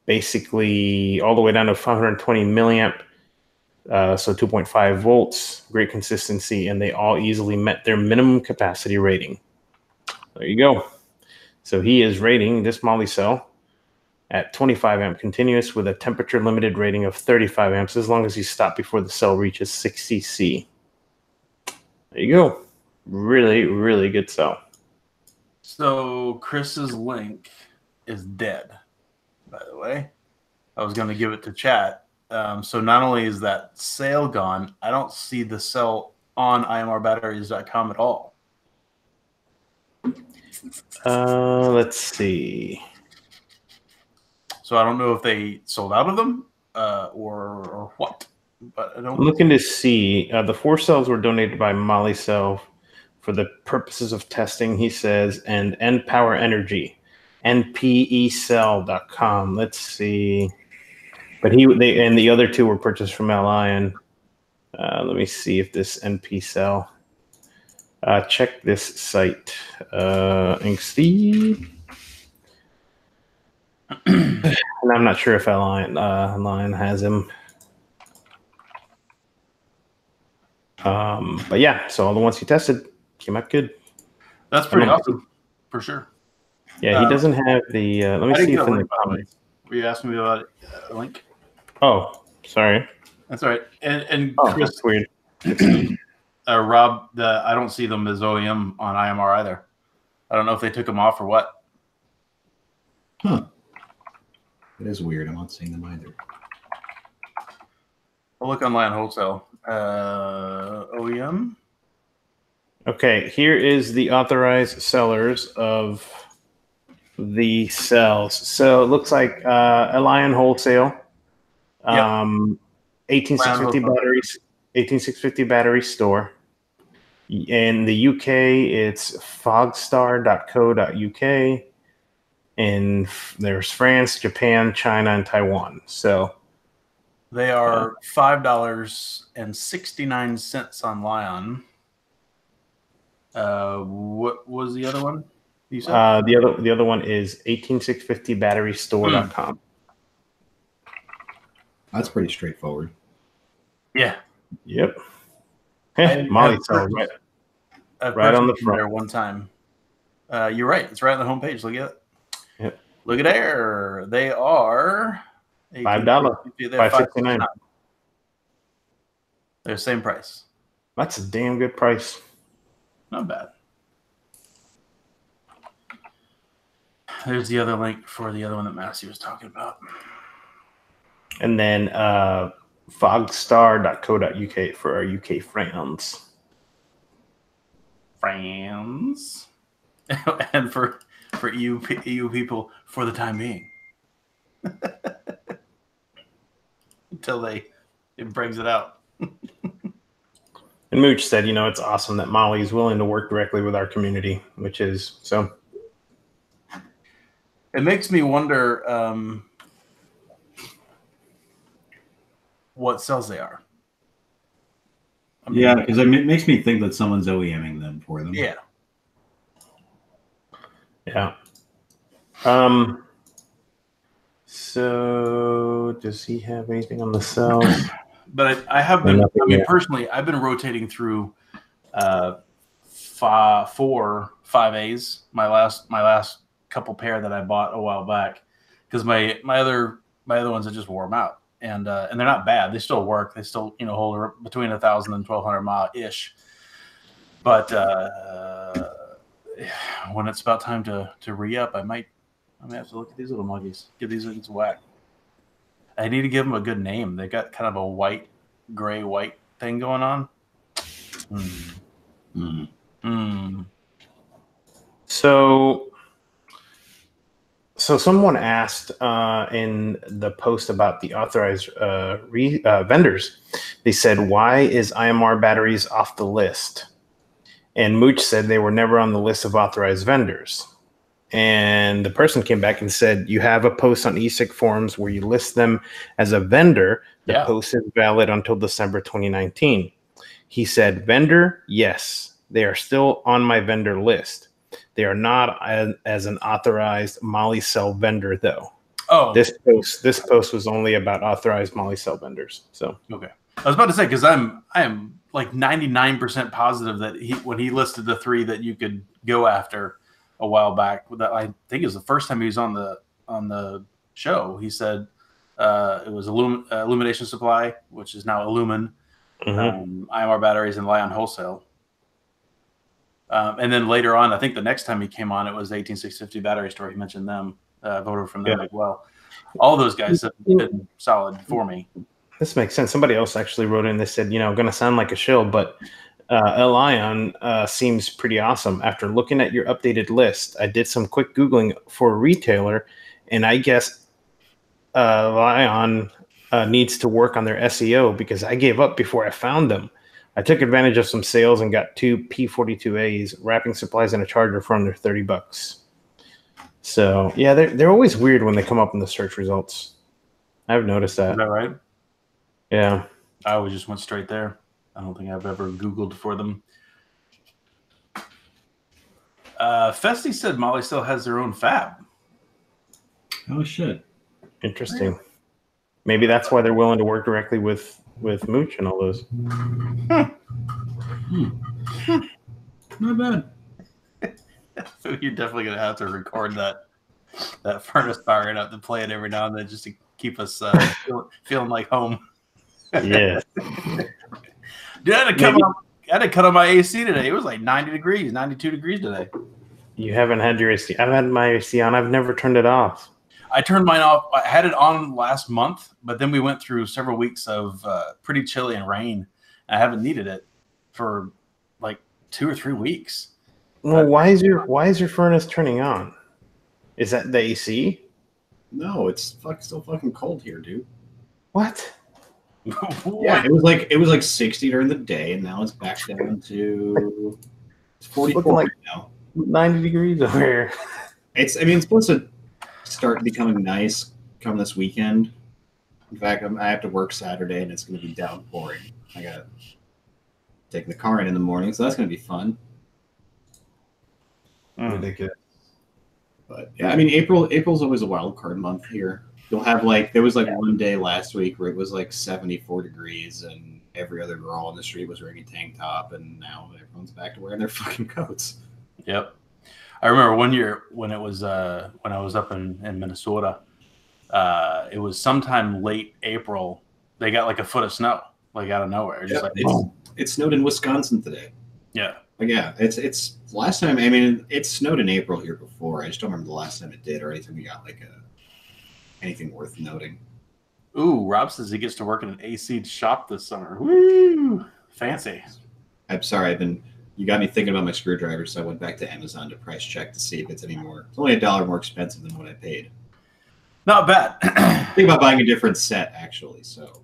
basically all the way down to 520 milliamp, so 2.5 volts, great consistency, and they all easily met their minimum capacity rating. There you go. So he is rating this Molly cell at 25 amp continuous with a temperature limited rating of 35 amps as long as you stop before the cell reaches 60 C. There you go. Really, really good cell. So Chris's link is dead, by the way. I was going to give it to chat. So not only is that sale gone, I don't see the cell on imrbatteries.com at all. Let's see. So I don't know if they sold out of them or what. But I don't. I'm looking to see. The 4 cells were donated by Molly Cell for the purposes of testing, he says, and Power Energy, npecell.com. Let's see. But and the other 2 were purchased from Lion. Let me see if this NP cell. Check this site. Inksty. And I'm not sure if Lion has him. But yeah, so all the ones he tested came out good. That's pretty awesome, for sure. Yeah, he doesn't have the. Let me see if in the comments. Were you asking me about a link? Oh, sorry. That's all right. And Chris, that's weird. Rob, I don't see them as OEM on IMR either. I don't know if they took them off or what. Huh. It is weird. I'm not seeing them either. I'll look online wholesale. OEM. Okay, here is the authorized sellers of the cells. So it looks like a Lion Wholesale, 18650 batteries, 18650 battery store. In the UK, it's fogstar.co.uk. And there's France, Japan, China, and Taiwan. So they are $5.69 on Lion. What was the other one you said? The other one is 18650batterystore.com. That's pretty straightforward. Yeah. Yep. Molly cell right on the front there one time. You're right. It's right on the homepage. Look at it. Yep. Look at there. They are $5. $5.69. They're the same price. That's a damn good price. Not bad. There's the other link for the other one that Massey was talking about. And then fogstar.co.uk for our UK friends. And for for EU people for the time being. Until it brings it out. And Mooch said, it's awesome that Molly is willing to work directly with our community, which is so. It makes me wonder what cells they are. I mean, yeah, because it makes me think that someone's OEMing them for them. Yeah. Yeah. So does he have anything on the cells? But I have been. I mean, personally, I've been rotating through 4 5As. My last couple pair that I bought a while back, because my other ones I just wore them out, and they're not bad. They still work. They still hold between 1,000 and 1,200 mile ish. But when it's about time to re-up, I might have to look at these little muggies. Give these things a whack. I need to give them a good name. They got kind of a gray-white thing going on. So someone asked in the post about the authorized vendors. They said, "Why is IMR batteries off the list?" And Mooch said they were never on the list of authorized vendors. And the person came back and said, "You have a post on eSig forums where you list them as a vendor. The post is valid until December 2019. He said, "Vendor, yes, they are still on my vendor list. They are not as an authorized Molly cell vendor, though." Oh, this post was only about authorized Molly cell vendors. So okay, I was about to say, because I am like 99% positive that when he listed the 3 that you could go after a while back, that I think it was the first time he was on the show. He said it was Illumination Supply, which is now Illumin, IMR batteries, and Lion Wholesale. And then later on, I think the next time he came on, it was the 18650 Battery Store. He mentioned them, voted from them as well. All those guys have been solid for me. This makes sense. Somebody else actually wrote in. They said, going to sound like a shill, but Lion seems pretty awesome. After looking at your updated list, I did some quick Googling for a retailer, and I guess Lion needs to work on their SEO because I gave up before I found them. I took advantage of some sales and got 2 P42As, wrapping supplies, and a charger for under $30. So yeah, they're always weird when they come up in the search results. I've noticed that. Is that right? Yeah. I always just went straight there. I don't think I've ever Googled for them. Festy said Molly still has their own fab. Oh, shit. Interesting. Yeah. Maybe that's why they're willing to work directly with Mooch and all those. Not bad. So you're definitely going to have to record that furnace firing up to play it every now and then just to keep us feeling like home. Yeah. Dude, I had to cut on my AC today. It was like 90 degrees, 92 degrees today. You haven't had your AC. I've had my AC on. I've never turned it off. I turned mine off. I had it on last month, but then we went through several weeks of pretty chilly and rain. I haven't needed it for like 2 or 3 weeks. Well, why is your furnace turning on? Is that the AC? No, it's still fucking cold here, dude. What? Yeah, it was like 60 during the day, and now it's back down to 44 like now. 90 degrees over here. It's supposed to start becoming nice come this weekend. In fact, I have to work Saturday, and it's going to be downpouring. I got to take the car in the morning, so that's going to be fun. Ridiculous. But yeah, I mean, April's always a wild card month here. You'll have there was one day last week where it was like 74 degrees and every other girl on the street was wearing a tank top, and now everyone's back to wearing their fucking coats. Yep. I remember one year when it was when I was up in Minnesota, it was sometime late April. They got like a foot of snow, like out of nowhere. Just it snowed in Wisconsin today. Yeah. Yeah, it's last time. I mean, it snowed in April here before. I just don't remember the last time it did or anything we got anything worth noting. Ooh, Rob says he gets to work in an AC shop this summer. Woo! Fancy. I'm sorry, I've been You got me thinking about my screwdriver, so I went back to Amazon to price check to see if it's any more. It's only $1 more expensive than what I paid. Not bad. Think about buying a different set, actually. So,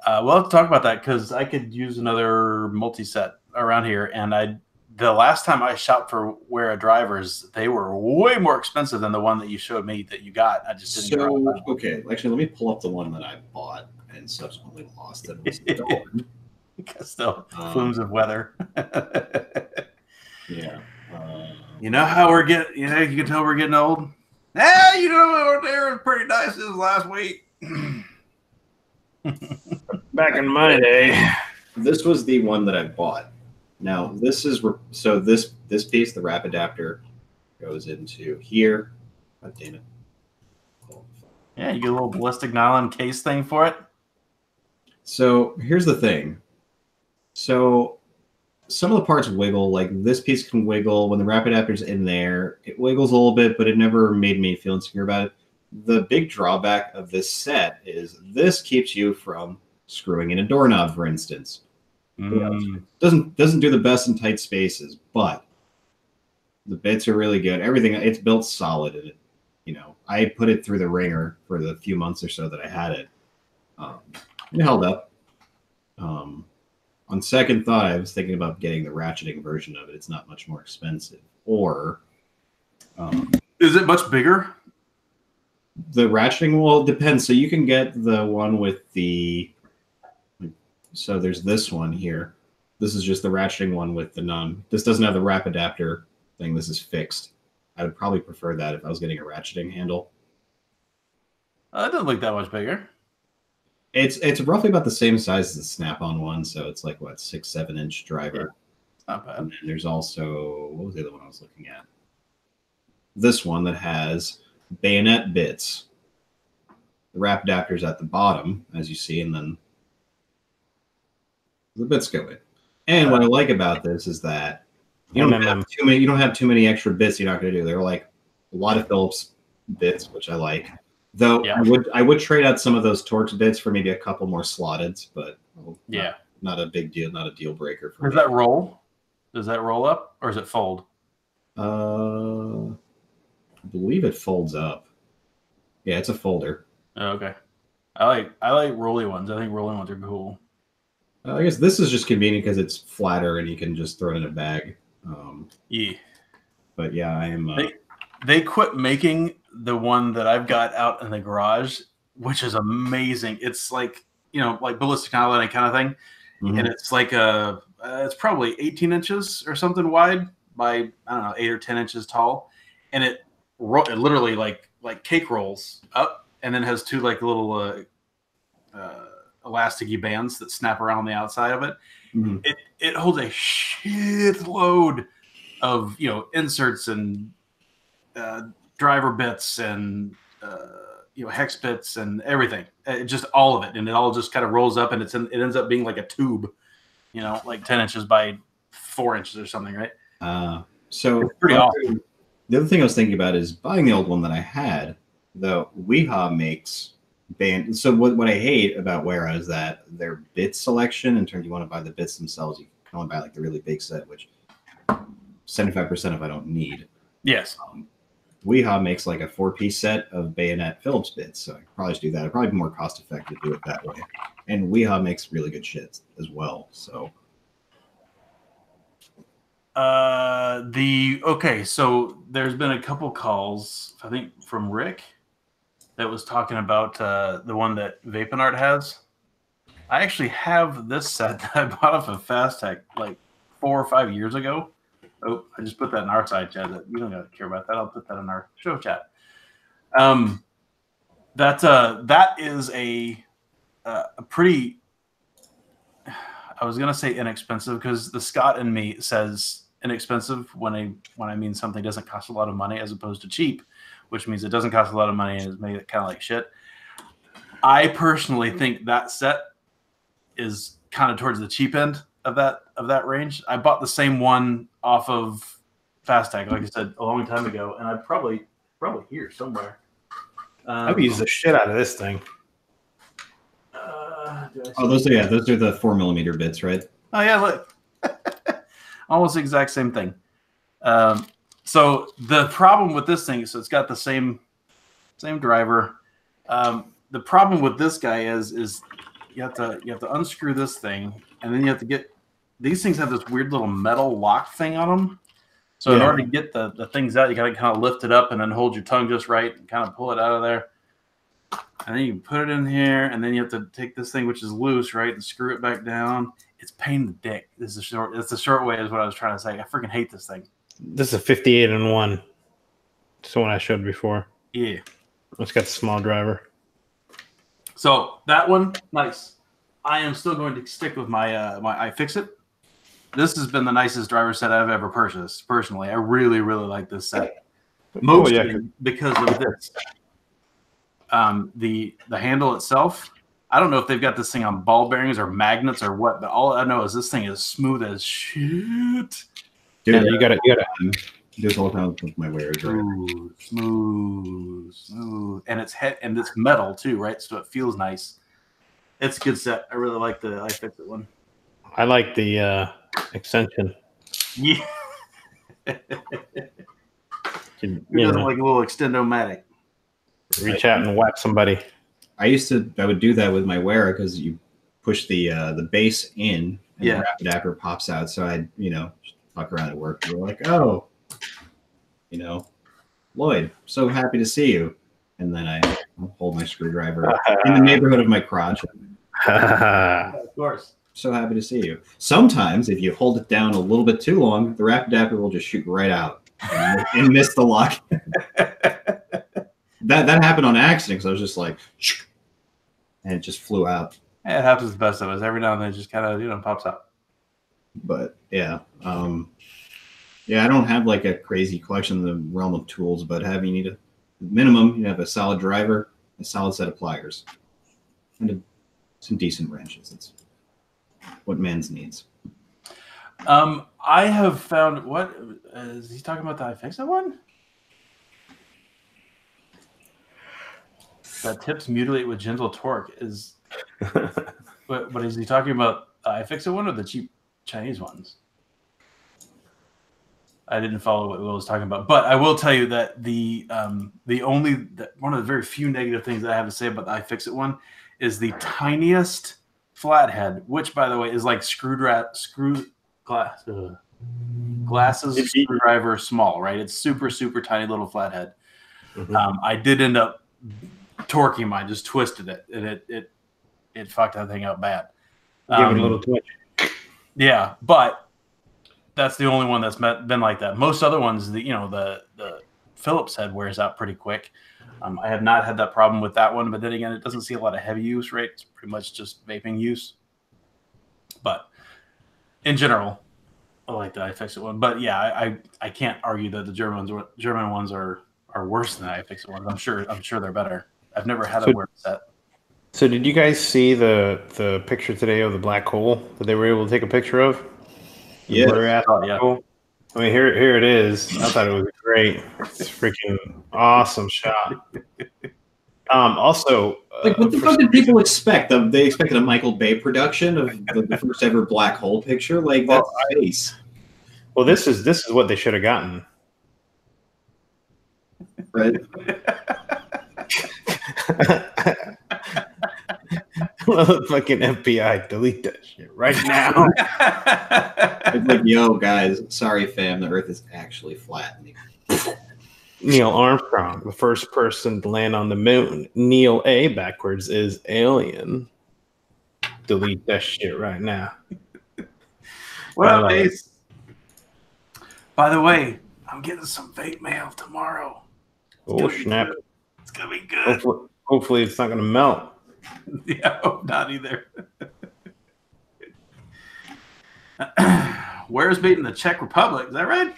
we'll have to talk about that because I could use another multi-set around here. And the last time I shopped for Wera drivers, they were way more expensive than the one that you showed me that you got. I just didn't. So, okay, actually, let me pull up the one that I bought and subsequently lost. It was because the Plumes of Weather. Yeah. You know how we're getting. You know, you can tell we're getting old. Yeah, you know, they were pretty nice this last week. Back in my day, this was the one that I bought. Now this is so this piece, the wrap adapter, goes into here. God damn it! Yeah, you get a little ballistic nylon case thing for it. So here's the thing. So some of the parts wiggle, like this piece can wiggle. When the wrap adapter's in there, it wiggles a little bit, but it never made me feel insecure about it. The big drawback of this set is this keeps you from screwing in a doorknob, for instance. Doesn't do the best in tight spaces, but the bits are really good. Everything, it's built solid, and it, you know, I put it through the ringer for the few months or so that I had it. It held up. On second thought, I was thinking about getting the ratcheting version of it. It's not much more expensive. Or is it much bigger? The ratcheting, well, it depends. So you can get the one with the. So there's this one here. This is just the ratcheting one with the non. This doesn't have the wrap adapter thing. This is fixed. I would probably prefer that if I was getting a ratcheting handle. It doesn't look that much bigger. It's roughly about the same size as the Snap-on one, so it's like what 6-7 inch driver. Yeah, it's not bad. And then there's also, what was the other one I was looking at? This one that has bayonet bits. The wrap adapter's at the bottom, as you see, and then the bits go in. And what I like about this is that you don't have too many extra bits you're not going to do. They're like a lot of Phillips bits, which I like. Though yeah. I would trade out some of those Torx bits for maybe a couple more slotted, but yeah, not a big deal, not a deal breaker for me. Does that roll? Does that roll up or does it fold? I believe it folds up. Yeah, it's a folder. Oh, okay. I like rolly ones. I think rolling ones are cool. I guess this is just convenient because it's flatter and you can just throw it in a bag. Yeah. But yeah, I am. They quit making the one that I've got out in the garage, which is amazing. It's like, you know, like ballistic nylon kind of thing. Mm-hmm. And it's like it's probably 18 inches or something wide by, I don't know, 8 or 10 inches tall. And it literally like cake rolls up and then has two like little elasticy bands that snap around the outside of it. Mm-hmm. It holds a shit load of, you know, inserts and driver bits and you know, hex bits and everything, just all of it, and it all just kind of rolls up, and it ends up being like a tube, you know, like 10 inches by 4 inches or something, right? So it's pretty awesome. The other thing I was thinking about is buying the old one that I had. Though Weha makes band. So what I hate about Wera is that their bit selection, in terms you want to buy the bits themselves, you can only buy like the really big set, which 75% of I don't need. Yes. Weha makes like a 4-piece set of bayonet Phillips bits, so I could probably just do that. It'd probably be more cost effective to do it that way. And Weha makes really good shit as well. So so there's been a couple calls, I think from Rick, that was talking about the one that VapeMats has. I actually have this set that I bought off of FastTech like 4 or 5 years ago. Oh, I just put that in our side chat. You don't got to care about that. I'll put that in our show chat. That is a pretty, I was gonna say inexpensive because the Scott in me says inexpensive when I mean something doesn't cost a lot of money as opposed to cheap, which means it doesn't cost a lot of money and is made kind of like shit. I personally think that set is kind of towards the cheap end of that range. I bought the same one off of FastTech, like I said, a long time ago, and I probably here somewhere. I've used the shit out of this thing. Those are the 4mm bits, right? Oh yeah, look. almost the exact same thing. So the problem with this thing, so it's got the same driver. The problem with this guy is you have to unscrew this thing, and then you have to get these things have this weird little metal lock thing on them. So in order to get the things out, you got to kind of lift it up and then hold your tongue just right and kind of pull it out of there. And then you can put it in here, and then you have to take this thing, which is loose, right, and screw it back down. It's pain in the dick. It's the short way is what I was trying to say. I freaking hate this thing. This is a 58-in-1. It's the one I showed before. Yeah. It's got the small driver. So that one, nice. I am still going to stick with my my iFixit. This has been the nicest driver set I've ever purchased. Personally, I really, really like this set. Mostly because of this. The handle itself. I don't know if they've got this thing on ball bearings or magnets or what, but all I know is this thing is smooth as shit. Dude, you gotta do this all the time with my wearers. Smooth, and it's metal too, right? So it feels nice. It's a good set. I really like the iFixit one. I like the extension. Yeah. Who doesn't like a little extendo-matic? Reach out and whack somebody. I would do that with my wearer because you push the base in and the rapid adapter pops out. So I, just fuck around at work. We're like, oh, Lloyd, so happy to see you. And then I hold my screwdriver in the neighborhood of my crotch. Of course. So happy to see you. Sometimes if you hold it down a little bit too long, the rapid adapter will just shoot right out and miss the lock. That happened on accident because I was just like, and it just flew out. Yeah, it happens to the best of us. Every now and then it just kind of, pops out. But yeah. I don't have like a crazy collection in the realm of tools, but you need a minimum, you have a solid driver, a solid set of pliers, and some decent wrenches. That's what man's needs. I have found, what is he talking about? The iFixit one? That tips mutilate with gentle torque is. What is he talking about? iFixit one or the cheap Chinese ones? I didn't follow what Will was talking about, but I will tell you that one of the very few negative things that I have to say about the iFixit one is the tiniest flathead, which by the way is like glasses screwdriver small, right? It's super, super tiny little flathead. Mm-hmm. I did end up torquing mine, just twisted it, and it fucked that thing up bad. Give it a little twitch. Yeah, but that's the only one that's been like that. Most other ones, the Phillips head wears out pretty quick. I have not had that problem with that one, but then again, it doesn't see a lot of heavy use, right? It's pretty much just vaping use. But in general, I like the iFixit one. But yeah, I can't argue that the German ones are worse than the iFixit ones. I'm sure they're better. I've never had a wear set. So did you guys see the picture today of the black hole that they were able to take a picture of? Yeah. I mean, here it is. I thought it was great. It's a freaking awesome shot. Also, like, what the fuck did people expect? They expected a Michael Bay production of the first ever black hole picture. Like, that's space. Well, this is what they should have gotten. Right. Fucking FBI, delete that shit right now. It's like, yo, guys, sorry, fam, the Earth is actually flat. Neil Armstrong, the first person to land on the moon. Neil A backwards is alien. Delete that shit right now. What up, Ace? By the way, I'm getting some vape mail tomorrow. Oh, snap. It's going to be good. Hopefully it's not going to melt. Yeah, not either. Where's made in the Czech Republic? Is that right?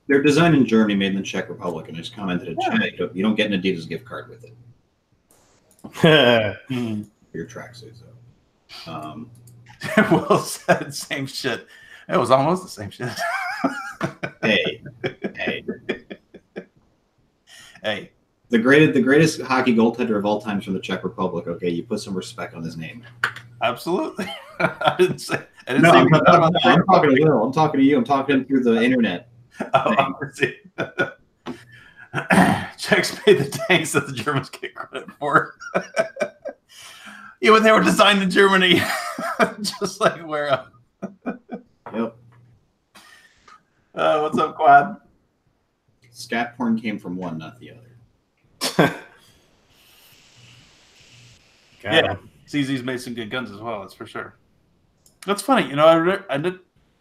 They're designed in Germany, made in the Czech Republic, and I just commented in chat. You don't get an Adidas gift card with it. Your tracksuit, so. Will said same shit. It was almost the same shit. Hey. The greatest hockey goaltender of all time from the Czech Republic. Okay, you put some respect on his name. Absolutely. I didn't say. I didn't No, say I'm anything about the talking to Will. I'm talking to you. I'm talking to him through the internet. Oh, Czechs made the tanks that the Germans get credit for. Yeah, but they were designed in Germany, just like where. Yep. What's up, Quad? Scat porn came from one, not the other. Yeah, CZ's made some good guns as well. That's for sure. That's funny. You know,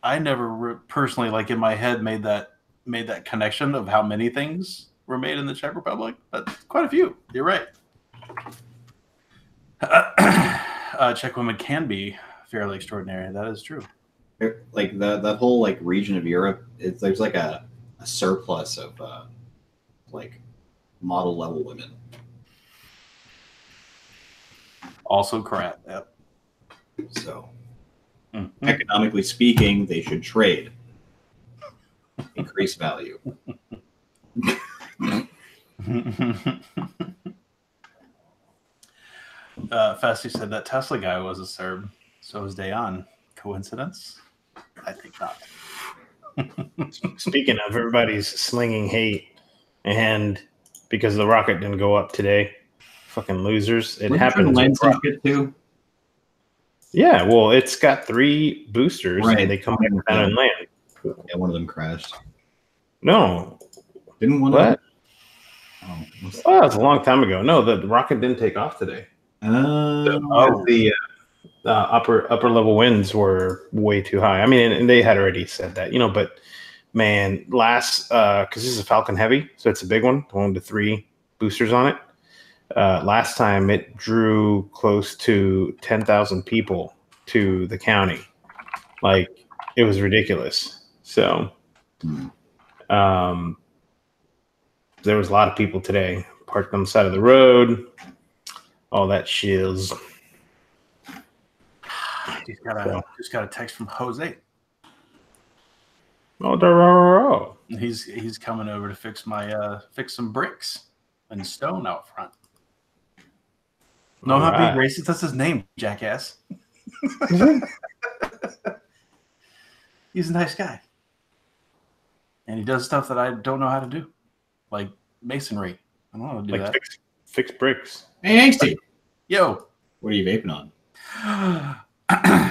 I never personally, like in my head, made that connection of how many things were made in the Czech Republic, but quite a few. You're right. Czech women can be fairly extraordinary. That is true. Like that whole like region of Europe, there's like a surplus of like model level women. Also crap. Yep. So economically speaking, they should trade. Increase value. Fasty said that Tesla guy was a Serb. So was Dayan. Coincidence? I think not. Speaking of, everybody's slinging hate, and because the rocket didn't go up today, fucking losers. It happened. Too. Yeah, well, it's got 3 boosters, right. And they come back down and land. Yeah, one of them crashed. No, didn't one? What? Oh, that was a long time ago. No, the rocket didn't take off today. The upper level winds were way too high. I mean, and they had already said that, you know. But man, last because this is a Falcon Heavy, so it's a big one, the one with the 3 boosters on it. Last time it drew close to 10,000 people to the county. Like, it was ridiculous. So, there was a lot of people today parked on the side of the road. All that shiz. Just got a text from Jose. Oh, He's coming over to fix some bricks and stone out front. No, I'm not being racist. That's his name, jackass. He's a nice guy. And he does stuff that I don't know how to do. Like masonry. I don't know how to do that. Fix bricks. Hey, Angsty. Yo. What are you vaping on?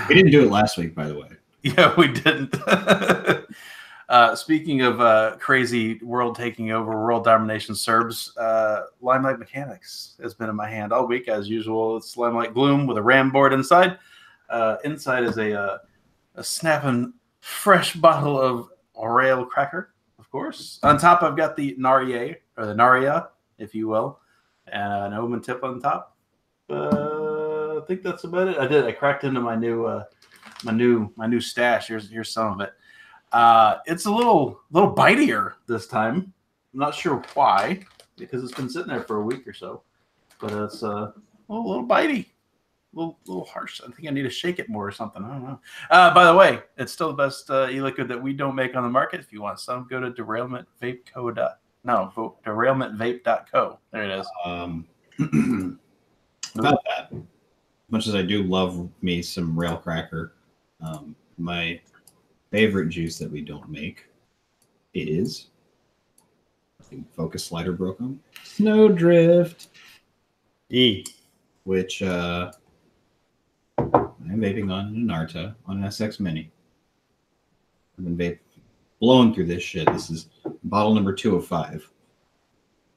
We didn't do it last week, by the way. Yeah, we didn't. Speaking of crazy world taking over, world domination Serbs, Limelight Mechanics has been in my hand all week, as usual. It's Limelight Gloom with a RAM board inside. Inside is a snapping fresh bottle of Oreo cracker, of course. On top, I've got the Naria, or the Naria, if you will, and an omen tip on top. I think that's about it. I cracked into my new stash. Here's some of it. It's a little bitier this time. I'm not sure why, because it's been sitting there for a week or so. But it's a little bitey, a little harsh. I think I need to shake it more or something. I don't know. By the way, it's still the best e-liquid that we don't make on the market. If you want some, go to derailmentvape.co. There it is. About that. As much as I do love me some rail cracker, my favorite juice that we don't make is, focus slider broke on, Snowdrift, which I'm vaping on an Narta on an SX Mini. I've been blowing through this shit. This is bottle number 2 of 5.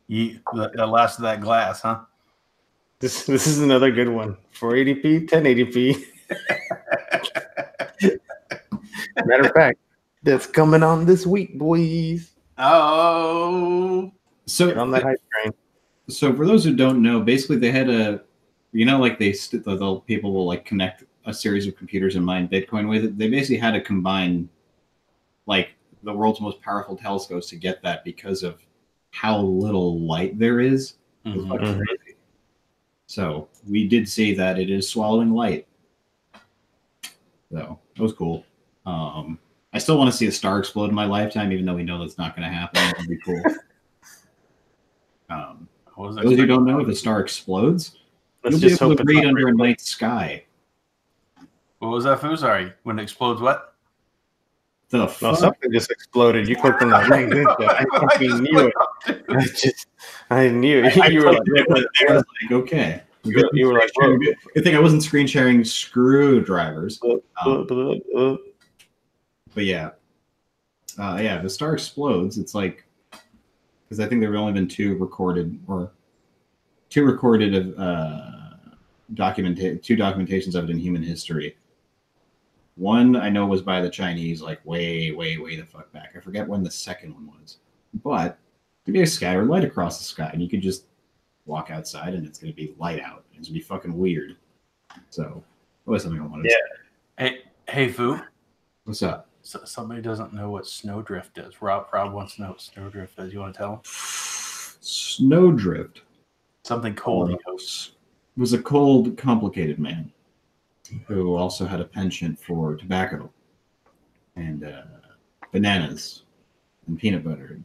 The last of that glass, huh? This is another good one. 480p, 1080p. Matter of fact, that's coming on this week, boys. Oh, so get on that hype train. So for those who don't know, basically they had the people will like connect a series of computers and mine Bitcoin with it. They basically had to combine like the world's most powerful telescopes to get that because of how little light there is. It was fucking crazy. So we did see that it is swallowing light. So it was cool. I still want to see a star explode in my lifetime, even though we know that's not going to happen. It would be cool. Those who don't know, if a star explodes, you'll be able to read under a night sky. What was that, Foo? Sorry. When it explodes, what? The No, fuck? something just exploded. You clicked on that link, didn't you? I fucking knew it. I knew it. You were like, I was like, okay. you were like, whoa. Good thing I wasn't screen sharing screwdrivers. But yeah. Yeah, if the star explodes, it's like, because I think there have only been two recorded of two documentations of it in human history. One I know was by the Chinese, like way the fuck back. I forget when the second one was, but there'd be a scattered light across the sky, and you could just walk outside, and it's gonna be light out. It's gonna be fucking weird. So, always something I wanted. Yeah. Hey, Foo. What's up? So somebody doesn't know what snowdrift is. Rob wants to know what snowdrift is. You want to tell him? Snowdrift. Something cold. He goes. Was a cold, complicated man who also had a penchant for tobacco and bananas and peanut butter.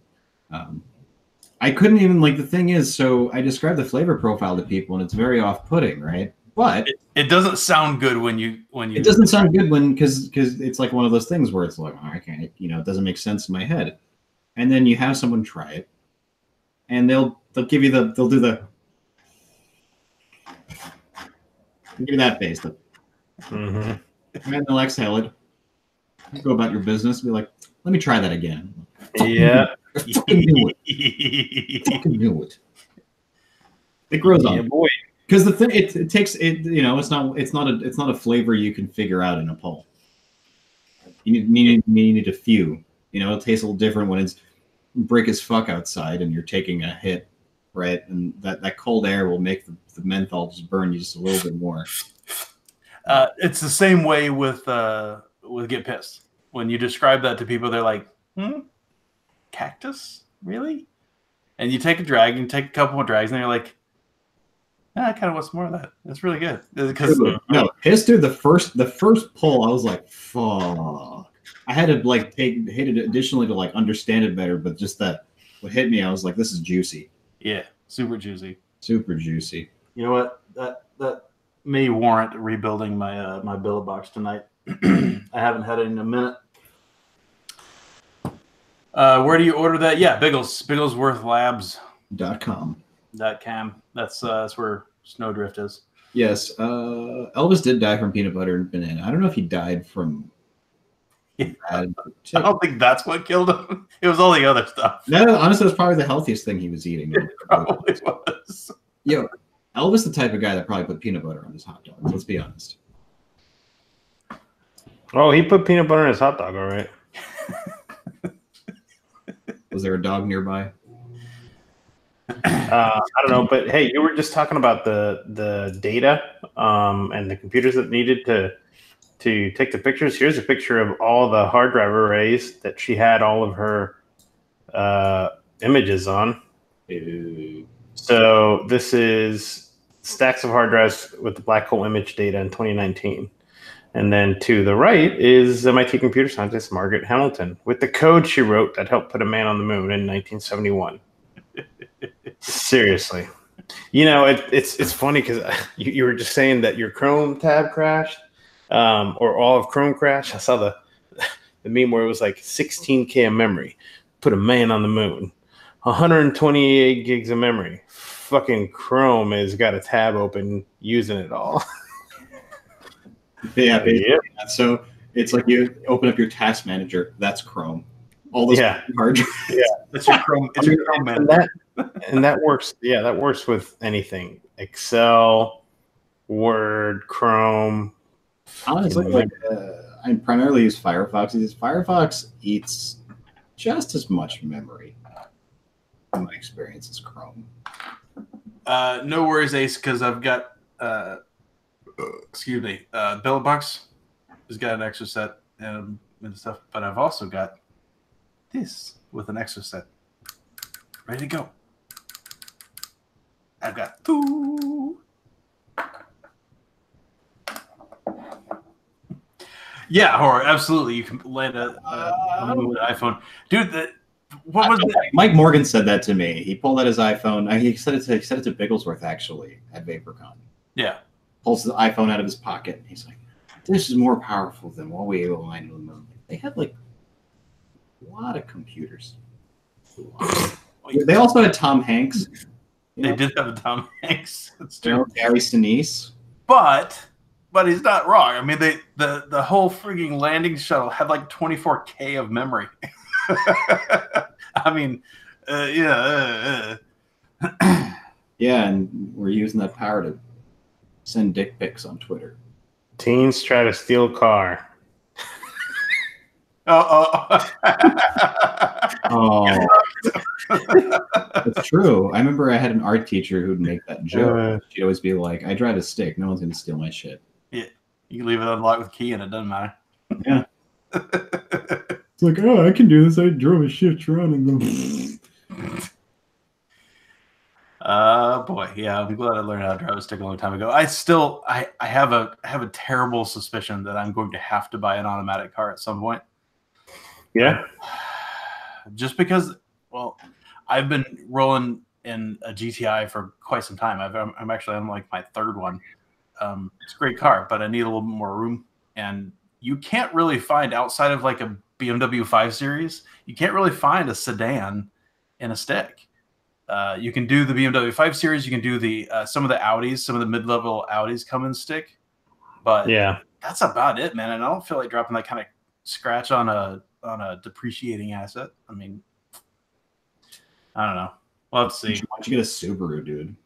I couldn't even, like, the thing is, so I described the flavor profile to people, and it's very off-putting, right? But it doesn't sound good when you. It doesn't sound good because it's like one of those things where it's like, oh, I can't, it doesn't make sense in my head. And then you have someone try it, and they'll give you they'll do that face. And then they'll exhale it. You go about your business, be like, let me try that again. Yeah. Fucking knew it. Fucking knew it. It grows on. Yeah, boy. Because the thing, it takes it. It's not a flavor you can figure out in a poll. You need a few. It tastes a little different when it's brick as fuck outside and you're taking a hit, right? And that cold air will make the menthol just burn you just a little bit more. It's the same way with Get Pissed. When you describe that to people, they're like, cactus? Really? And you take a drag, and take a couple more drags, and you're like, I kind of want some more of that. That's really good. Because no, Piss, dude, the first pull, I was like, fuck. I had to hit it additionally to understand it better, but just what hit me, I was like, this is juicy. Yeah, super juicy. Super juicy. You know what? That may warrant rebuilding my my billet box tonight. I haven't had it in a minute. Where do you order that? Yeah, Bigglesworthlabs.com. That's where Snowdrift is. Yes, Elvis did die from peanut butter and banana. I don't know if he died from. I don't think that's what killed him. It was all the other stuff. No, honestly, it was probably the healthiest thing he was eating. It probably was. Yo, Elvis, the type of guy that probably put peanut butter on his hot dogs. Let's be honest. Oh, he put peanut butter in his hot dog, all right. Was there a dog nearby? I don't know, but hey, you were just talking about the data and the computers that needed to take the pictures. Here's a picture of all the hard drive arrays that she had all of her images on. Ew. So this is stacks of hard drives with the black hole image data in 2019. And then to the right is MIT computer scientist Margaret Hamilton with the code she wrote that helped put a man on the moon in 1971. Seriously. It's funny because you were just saying that your Chrome tab crashed or all of Chrome crashed. I saw the meme where it was like 16K of memory, put a man on the moon, 128 gigs of memory. Fucking Chrome has got a tab open using it all. Yeah, basically. Yeah. So it's like you open up your task manager. That's Chrome. All those hard drives. Yeah, that's your Chrome. It's your Chrome manager. And that works. Yeah, that works with anything. Excel, Word, Chrome. Honestly, I primarily use Firefox. Firefox eats just as much memory, in my experience, as Chrome. No worries, Ace, because I've got. Excuse me, Billet Box has got an extra set and stuff, but I've also got this with an extra set ready to go. I've got two. Yeah, Horror, absolutely. You can land an iPhone, dude. What was that? Mike Morgan said that to me. He pulled out his iPhone. He said it to Bigglesworth actually at VaporCon. Yeah. Pulls the iPhone out of his pocket. He's like, this is more powerful than what we able to land on the moon. They had like a lot of computers. They also had Tom Hanks. They did have Tom Hanks. That's true. Gary Sinise. But he's not wrong. I mean, the whole frigging landing shuttle had like 24K of memory. I mean, yeah, and we're using that power to send dick pics on Twitter. Teens try to steal car. Oh, it's true. I remember I had an art teacher who'd make that joke. She'd always be like, "I drive a stick. No one's gonna steal my shit." Yeah, you can leave it unlocked with key, and it doesn't matter. Yeah. It's like, oh, I can do this. I drove a shift around and go. Boy, yeah, I'm glad I learned how to drive a stick a long time ago. I have a terrible suspicion that I'm going to have to buy an automatic car at some point. Yeah. Just because, well, I've been rolling in a GTI for quite some time. I'm actually on like my third one. It's a great car, but I need a little bit more room. And you can't really find, outside of like a BMW 5 Series, you can't really find a sedan in a stick. You can do the BMW 5 Series. You can do the some of the Audis, some of the mid-level Audis come in stick. But yeah, that's about it, man. And I don't feel like dropping that kind of scratch on a depreciating asset. I mean, I don't know. We'll have to see. Why don't you get a Subaru, dude?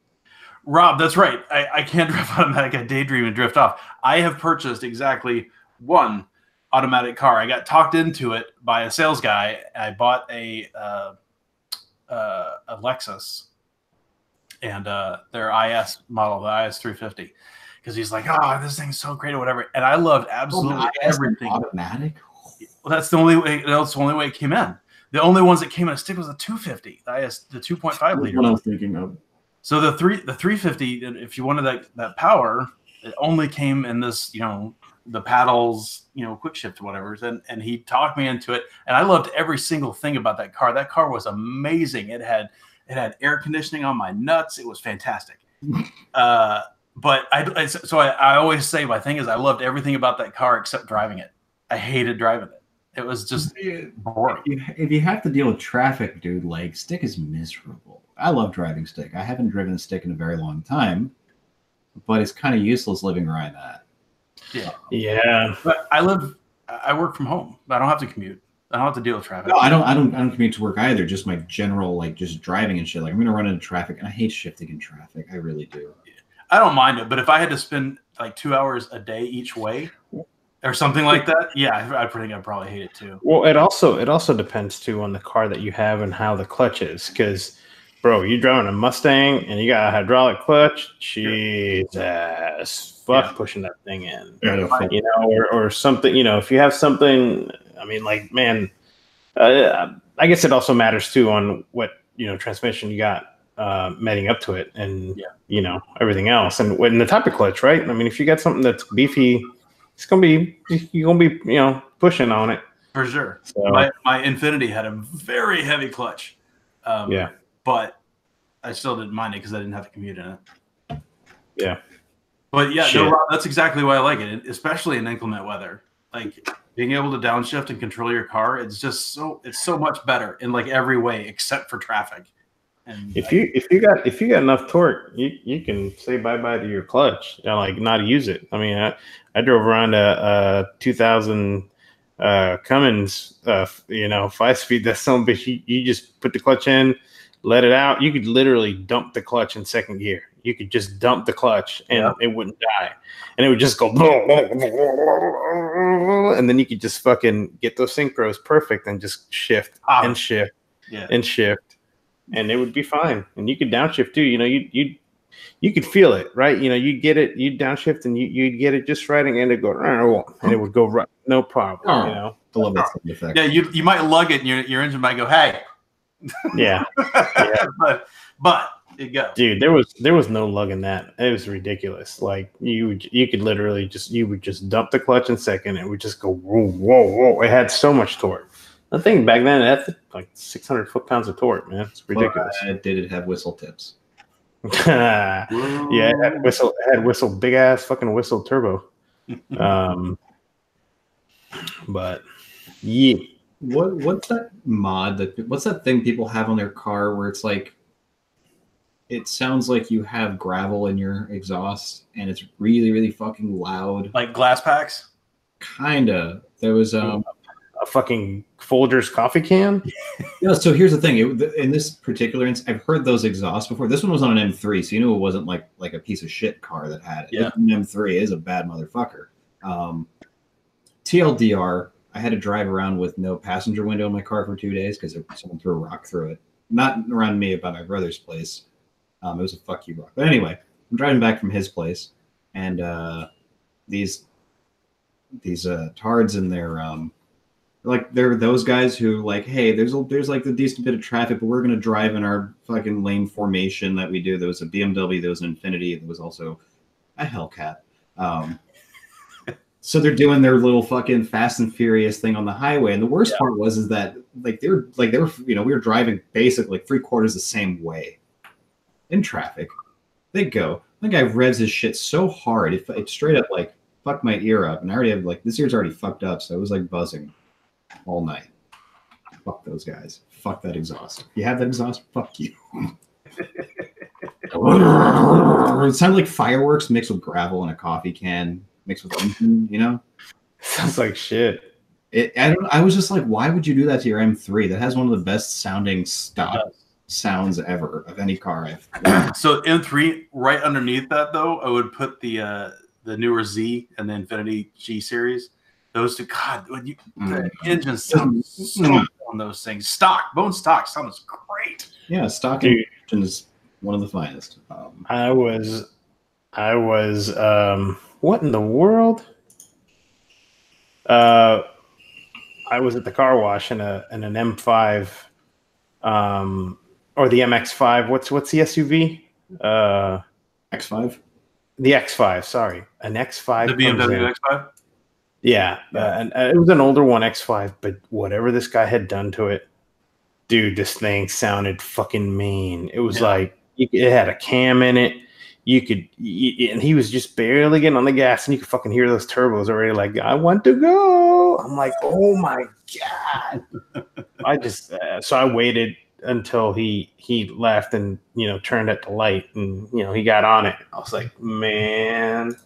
Rob, that's right. I can't drive automatic. I daydream and drift off. I have purchased exactly one automatic car. I got talked into it by a sales guy. I bought a Lexus and their IS model, the IS 350, because he's like, "Oh, this thing's so great," or whatever. And I loved absolutely everything. Automatic. Well, that's the only way. That's the only way it came in. The only ones that came in a stick was the 250, the 2.5 liter. What I was thinking of. So the 350, if you wanted that power, it only came in this, the paddles, quick shift, whatever. And he talked me into it, and I loved every single thing about that car. That car was amazing. It had air conditioning on my nuts. It was fantastic. But I always say my thing is I loved everything about that car except driving it. I hated driving it. It was just boring. If you have to deal with traffic, dude, like stick is miserable. I love driving stick. I haven't driven a stick in a very long time, but it's kind of useless living where I'm at. Yeah. But I work from home. I don't have to commute. I don't have to deal with traffic. No, I don't commute to work either. Just my general, like, just driving and shit. Like, I'm gonna run into traffic, and I hate shifting in traffic. I really do. I don't mind it, but if I had to spend like 2 hours a day each way, or something like that, yeah, I think I'd probably hate it too. Well, it also depends too on the car that you have and how the clutch is. Because, bro, you're driving a Mustang and you got a hydraulic clutch. Jesus, fuck pushing that thing in. Or something. If you have something, I mean, like, man, I guess it also matters too on what transmission you got matting up to it, and everything else, and the type of clutch, right? I mean, if you got something that's beefy, you're gonna be pushing on it for sure. So, my Infinity had a very heavy clutch, but I still didn't mind it because I didn't have to commute in it. Yeah, but no, Rob, that's exactly why I like it, especially in inclement weather. Like being able to downshift and control your car, it's so much better in like every way except for traffic. And if you got enough torque, you can say bye to your clutch, like not use it. I mean, I drove around a 2000 Cummins, 5-speed. That's some bitch. You just put the clutch in, let it out. You could literally dump the clutch in second gear. You could just dump the clutch and it wouldn't die, and it would just go, and then you could just fucking get those synchros perfect and just shift and shift and shift. And it would be fine, and you could downshift too. You could feel it, right? You get it, you downshift, and you get it just right, and it go, and it would go right, no problem. I love that sound effect. Yeah, you might lug it, and your engine might go, hey. Yeah, but it goes. Dude, there was no lugging that. It was ridiculous. Like you could literally just dump the clutch in second, and it would just go whoa. It had so much torque. The thing back then, that's like 600 foot-pounds of torque, man. It's ridiculous. Did it have whistle tips? Yeah, it had whistle, big ass fucking whistle turbo. But yeah. What's that mod what's that thing people have on their car where it's like it sounds like you have gravel in your exhaust and it's really, really fucking loud. Like glass packs? Kinda. There was a fucking Folgers coffee can. No, so here's the thing. In this particular instance, I've heard those exhausts before. This one was on an M3, so you knew it wasn't like a piece of shit car that had it. Yeah. An M3 is a bad motherfucker. TLDR, I had to drive around with no passenger window in my car for 2 days because someone threw a rock through it. Not around me, but my brother's place. It was a fuck you rock. But anyway, I'm driving back from his place, and these tards in their like they're those guys who like, hey, there's like a decent bit of traffic, but we're gonna drive in our fucking lane formation that we do. There was a BMW, there was an Infiniti, there was also a Hellcat. So they're doing their little fucking Fast and Furious thing on the highway, and the worst part was that they were we were driving basically 3/4 the same way in traffic. They go. The guy revs his shit so hard it straight up like fucked my ear up, and I already have like this ear's already fucked up, so it was like buzzing all night. Fuck those guys. Fuck that exhaust. If you have that exhaust, fuck you. It sounded like fireworks mixed with gravel in a coffee can. Mixed with anything, you know? Sounds like shit. I was just like, why would you do that to your M3? That has one of the best sounding stock sounds ever of any car I've. So M3, right underneath that though, I would put the newer Z and the Infiniti G series. Those two, God, when the engine sounds so good on those things. Bone stock sounds great. Yeah, stock engine is one of the finest. I was what in the world? I was at the car wash in an M5, or the MX5. What's the SUV? X5. The X5. Sorry, an X5. The BMW X5. Yeah, and it was an older one, X5. But whatever this guy had done to it, dude, this thing sounded fucking mean. It was like it had a cam in it. And he was just barely getting on the gas, and you could fucking hear those turbos already. Like, I want to go. I'm like, oh my god. I just so I waited until he left and turned at the light, and he got on it. I was like, man,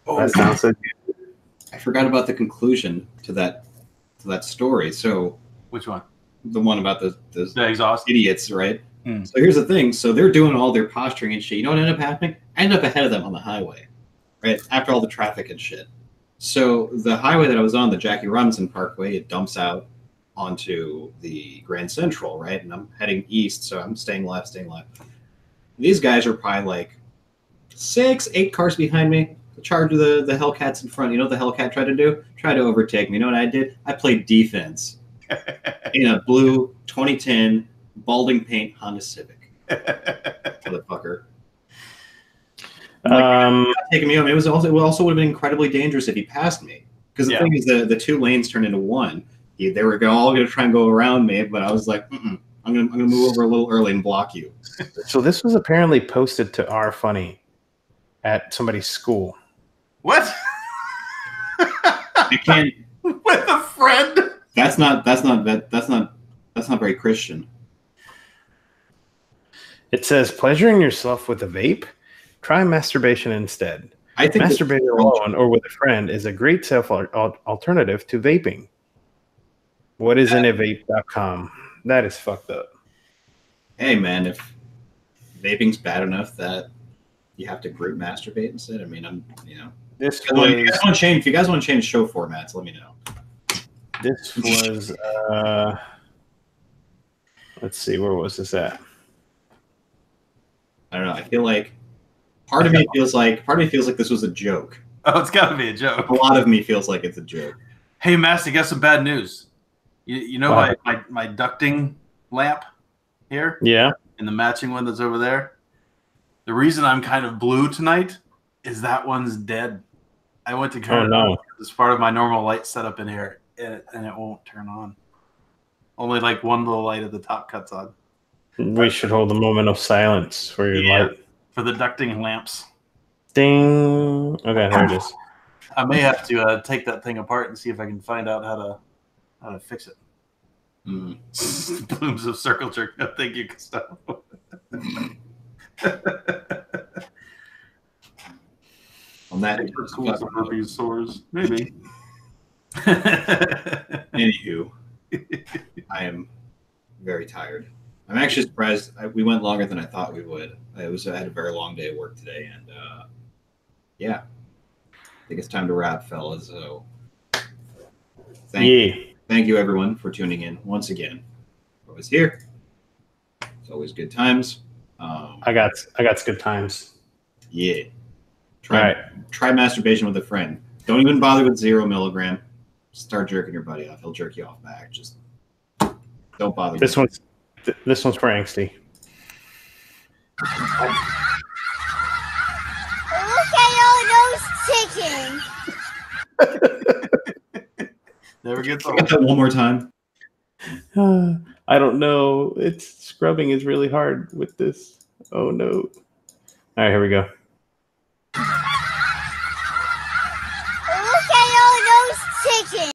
that sounds so good. I forgot about the conclusion to that story. So which one? The one about the exhaust idiots, right? So here's the thing. So they're doing all their posturing and shit. You know what ended up happening? I ended up ahead of them on the highway, right? After all the traffic and shit. So the highway that I was on, the Jackie Robinson Parkway, it dumps out onto the Grand Central, right? And I'm heading east, so I'm staying left. These guys are probably like 6-8 cars behind me. The charge of the Hellcats in front. You know what the Hellcat tried to do? Tried to overtake me. You know what I did? I played defense in a blue 2010 balding paint Honda Civic. Motherfucker. Taking me home. It also would have been incredibly dangerous if he passed me. Because the thing is, the two lanes turned into one. They were all going to try and go around me, but I was like, I'm gonna move over a little early and block you. So this was apparently posted to R Funny at somebody's school. What? You can't with a friend. That's not very Christian. It says, pleasuring yourself with a vape? Try masturbation instead. I think masturbating alone or with a friend is a great alternative to vaping. What is in a vape.com? That is fucked up. Hey, man, if vaping's bad enough that you have to group masturbate instead, I mean, This if you guys want to change show formats, let me know. This was, let's see, where was this at? I don't know. I feel like part of me feels like this was a joke. Oh, it's got to be a joke. A lot of me feels like it's a joke. Hey, Master, got some bad news. You know my ducting lamp here? Yeah. And the matching one that's over there? The reason I'm kind of blue tonight is that one's dead. I went to turn it on as part of my normal light setup in here, and it won't turn on. Only like one little light at the top cuts on. We should hold a moment of silence for your light. For the ducting lamps. Ding. Okay, there it is. I may have to take that thing apart and see if I can find out how to fix it. Plumes of circle jerk. No, thank you, Gustavo. On that, Plumes of herpes sores, maybe. Anywho, I am very tired. I'm actually surprised we went longer than I thought we would. I had a very long day at work today, and yeah, I think it's time to wrap, fellas. So thank you everyone for tuning in once again. I was here. It's always good times. I got good times. Yeah. Try masturbation with a friend. Don't even bother with 0 milligram. Start jerking your buddy off. He'll jerk you off back. Just don't bother. This one's for angsty. Look at all those chickens. Never gets old. Get that one more time. I don't know. Scrubbing is really hard with this. Oh no. All right, here we go. Look at all those chickens.